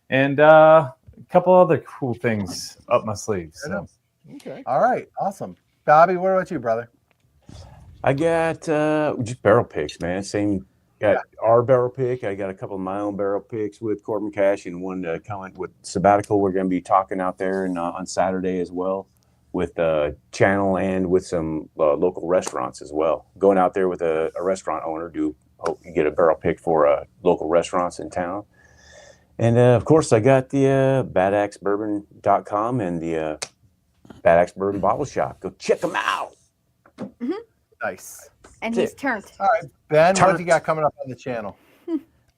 and a couple other cool things up my sleeves. So. Okay. All right. Awesome. Bobby, what about you, brother? I got just barrel picks, man. Same. Got our barrel pick. I got a couple of my own barrel picks with Corbin Cash and one comment with Sabbatical. We're going to be talking out there and on Saturday as well with channel and with some local restaurants as well. Going out there with a restaurant owner to hope you get a barrel pick for local restaurants in town. And of course, I got the badaxebourbon.com and the Badax Bourbon Bottle Shop. Go check them out. Mm-hmm. Nice. And he's turned. All right, Ben, what have you got coming up on the channel?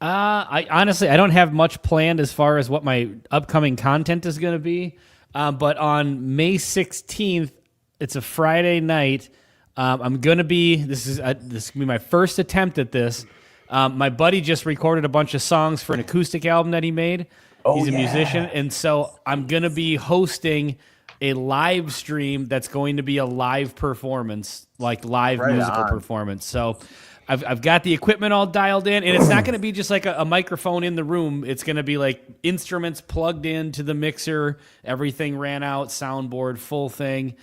I honestly, I don't have much planned as far as what my upcoming content is going to be. But on May 16th, it's a Friday night. I'm going to be, this is going to be my first attempt at this. My buddy just recorded a bunch of songs for an acoustic album that he made. He's a musician. And so I'm going to be hosting a live stream that's going to be a live performance, like live musical performance. So I've got the equipment all dialed in, and it's not going to be just like a microphone in the room. It's going to be like instruments plugged into the mixer, everything ran out, soundboard, full thing.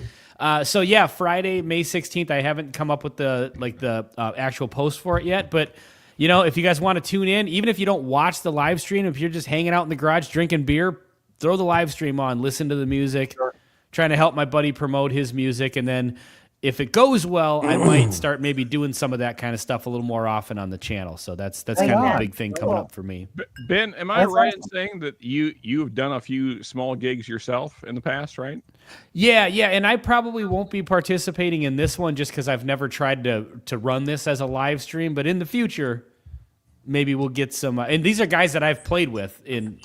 So yeah, Friday, May 16th. I haven't come up with the actual post for it yet, but you know, if you guys want to tune in, even if you don't watch the live stream, if you're just hanging out in the garage drinking beer, throw the live stream on, listen to the music. Sure. Trying to help my buddy promote his music, and then if it goes well, I might start maybe doing some of that kind of stuff a little more often on the channel. So that's kind of a big thing coming up for me. Ben, am I right in saying that you've done a few small gigs yourself in the past, right? Yeah, and I probably won't be participating in this one just because I've never tried to run this as a live stream. But in the future, maybe we'll get some. And these are guys that I've played with and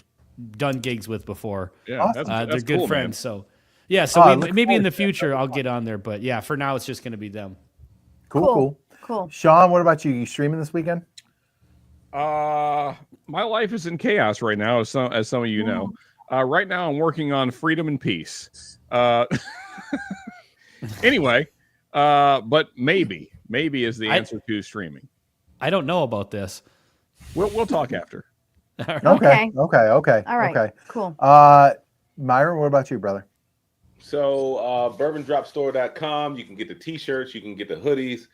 done gigs with before. Yeah, they're good cool, friends. Man. So. Yeah, so maybe in the future I'll get on there, but yeah, for now it's just going to be them. Cool. Sean, what about you? You streaming this weekend? My life is in chaos right now, as some of you know. Right now I'm working on Freedom and Peace. Anyway, but maybe is the answer to streaming. I don't know about this. We'll talk after. Okay. All right. Okay. Cool. Myron, what about you, brother? So bourbondropstore.com, you can get the t-shirts, you can get the hoodies,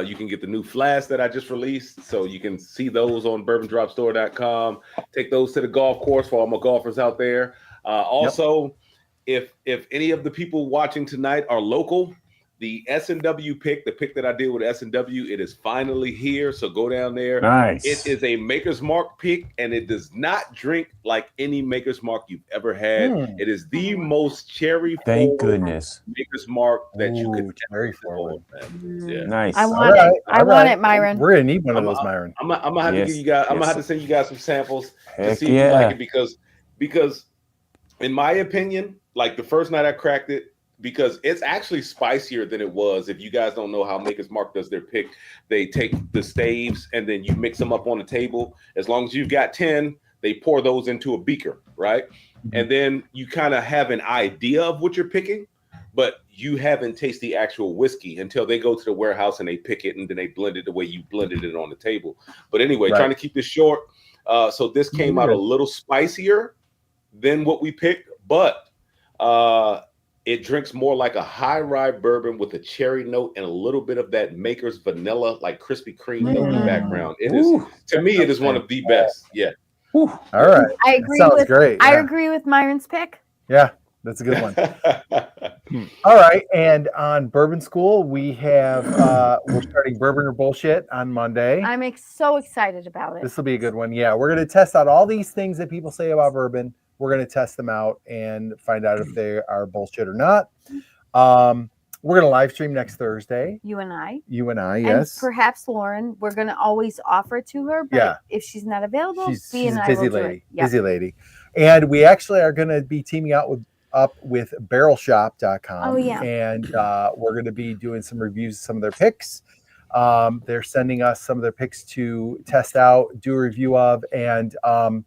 you can get the new flasks that I just released, so you can see those on bourbondropstore.com. Take those to the golf course for all my golfers out there. Also, if any of the people watching tonight are local, the S&W pick, the pick that I did with S&W, it is finally here. So go down there. Nice. It is a Maker's Mark pick, and it does not drink like any Maker's Mark you've ever had. It is the most cherry. Thank goodness. Maker's Mark that you could cherry forward. Yeah. Nice. I want it. I want it, Myron. We're gonna need one of those, Myron. I'm gonna have to give you guys. I'm gonna have to send you guys some samples to see if yeah. you like it because, in my opinion, like the first night I cracked it. Because it's actually spicier than it was. If you guys don't know how Maker's Mark does their pick, they take the staves and then you mix them up on the table. As long as you've got 10, they pour those into a beaker, right? And then you kind of have an idea of what you're picking, but you haven't tasted the actual whiskey until they go to the warehouse and they pick it and then they blend it the way you blended it on the table. But anyway, trying to keep this short. So this came out a little spicier than what we picked, but it drinks more like a high rye bourbon with a cherry note and a little bit of that Maker's vanilla, like Krispy Kreme note in the background. It is, to me, it is one of the best. Yeah. All right. I agree sounds great. I agree with Myron's pick. Yeah, that's a good one. All right. And on Bourbon School, we have we're starting Bourbon or Bullshit on Monday. I'm so excited about it. This will be a good one. Yeah, we're going to test out all these things that people say about bourbon. We're going to test them out and find out if they are bullshit or not. We're going to live stream next Thursday. You and I, yes. And perhaps Lauren, we're going to always offer it to her. But if she's not available, she's and a I busy will lady. do it. Yep. Busy lady. And we actually are going to be teaming out with barrelshop.com. Oh, yeah. And we're going to be doing some reviews of some of their picks. They're sending us some of their picks to test out, do a review of, and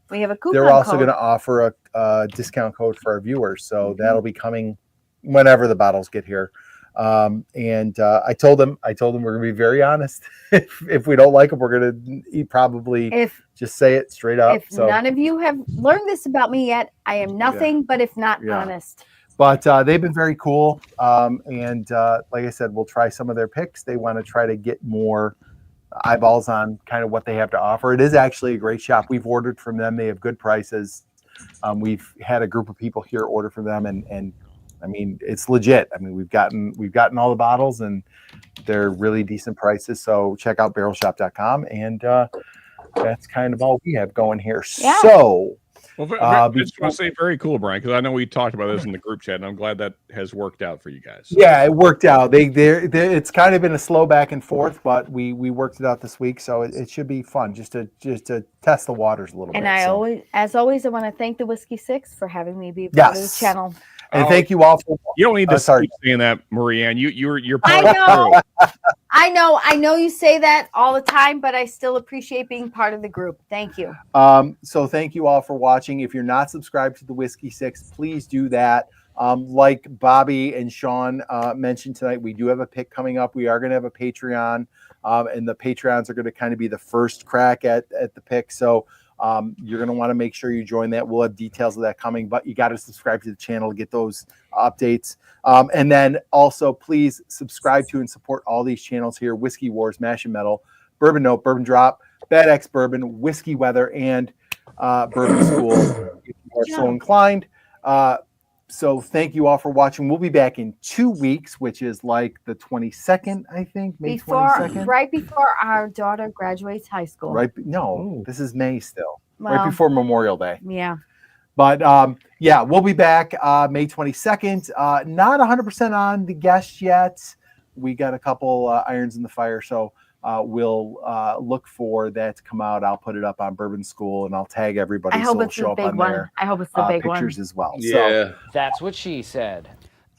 we have a coupon they're also code. going to offer a discount code for our viewers. So that'll be coming whenever the bottles get here. And I told them we're going to be very honest. if we don't like them, we're going to just say it straight up. If none of you have learned this about me yet, I am nothing but if not honest. But they've been very cool. And like I said, we'll try some of their picks. They want to try to get more eyeballs on kind of what they have to offer. It is actually a great shop. We've ordered from them. They have good prices. We've had a group of people here order from them, and I mean, it's legit. I mean, we've gotten all the bottles, and they're really decent prices. So check out barrelshop.com, and that's kind of all we have going here. Yeah. So. Well, I just want to say very cool, Brian, because I know we talked about this in the group chat, and I'm glad that has worked out for you guys. Yeah, it worked out. It's kind of been a slow back and forth, but we worked it out this week, so it should be fun just to test the waters a little bit. And I always want to thank the Whiskey Six for having me be part of the channel. And thank you all for. You don't need to keep saying that, Marianne. You're part I know. I know you say that all the time, but I still appreciate being part of the group. Thank you. So thank you all for watching. If you're not subscribed to the Whiskey Six, please do that. Like Bobby and Sean mentioned tonight, we do have a pick coming up. We are going to have a Patreon, and the Patreons are going to kind of be the first crack at the pick. So you're going to want to make sure you join that. We'll have details of that coming, but you got to subscribe to the channel to get those updates. And then also please subscribe to and support all these channels here: Whiskey Wars, Mash and Metal, Bourbon Note, Bourbon Drop, Bad X Bourbon, Whiskey Weather, and Bourbon School. If you are so inclined. So thank you all for watching. We'll be back in 2 weeks, which is like the 22nd, I think, May 22nd. Right before our daughter graduates high school. Right? No, this is May still. Well, right before Memorial Day. Yeah. But yeah, we'll be back May 22nd. Not 100% on the guest yet. We got a couple irons in the fire, so we'll look for that to come out. I'll put it up on Bourbon School, and I'll tag everybody. I hope so it's the big one. there. I hope it's the big one. Pictures as well. Yeah. So, That's what she said.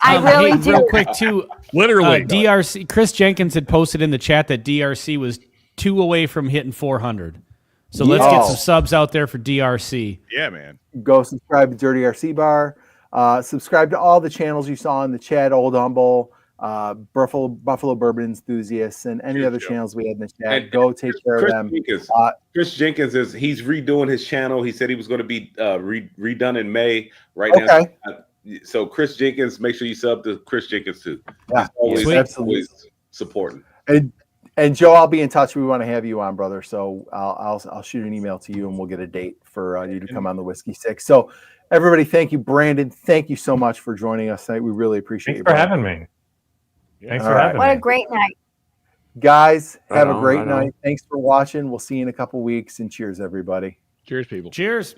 I really hey, do. Real quick, too. Literally. DRC. Chris Jenkins had posted in the chat that DRC was 2 away from hitting 400. So let's get some subs out there for DRC. Yeah, man. go subscribe to Dirty RC Bar. Subscribe to all the channels you saw in the chat, Old Humble, Buffalo Bourbon Enthusiasts, and any other channels we had in the chat. And go take care of them. Chris Jenkins he's redoing his channel. He said he was going to be redone in May now. So Chris Jenkins, make sure you sub to Chris Jenkins too. Yeah, he's always supporting. And Joe, I'll be in touch. We want to have you on, brother. So I'll shoot an email to you, and we'll get a date for you to come on the Whiskey Six. So everybody, thank you, Brandon. Thank you so much for joining us tonight. We really appreciate Thanks you. for having me. Thanks for having me. What a great night. Guys, have a great night. Thanks for watching. We'll see you in a couple weeks, and cheers, everybody. Cheers, people. Cheers.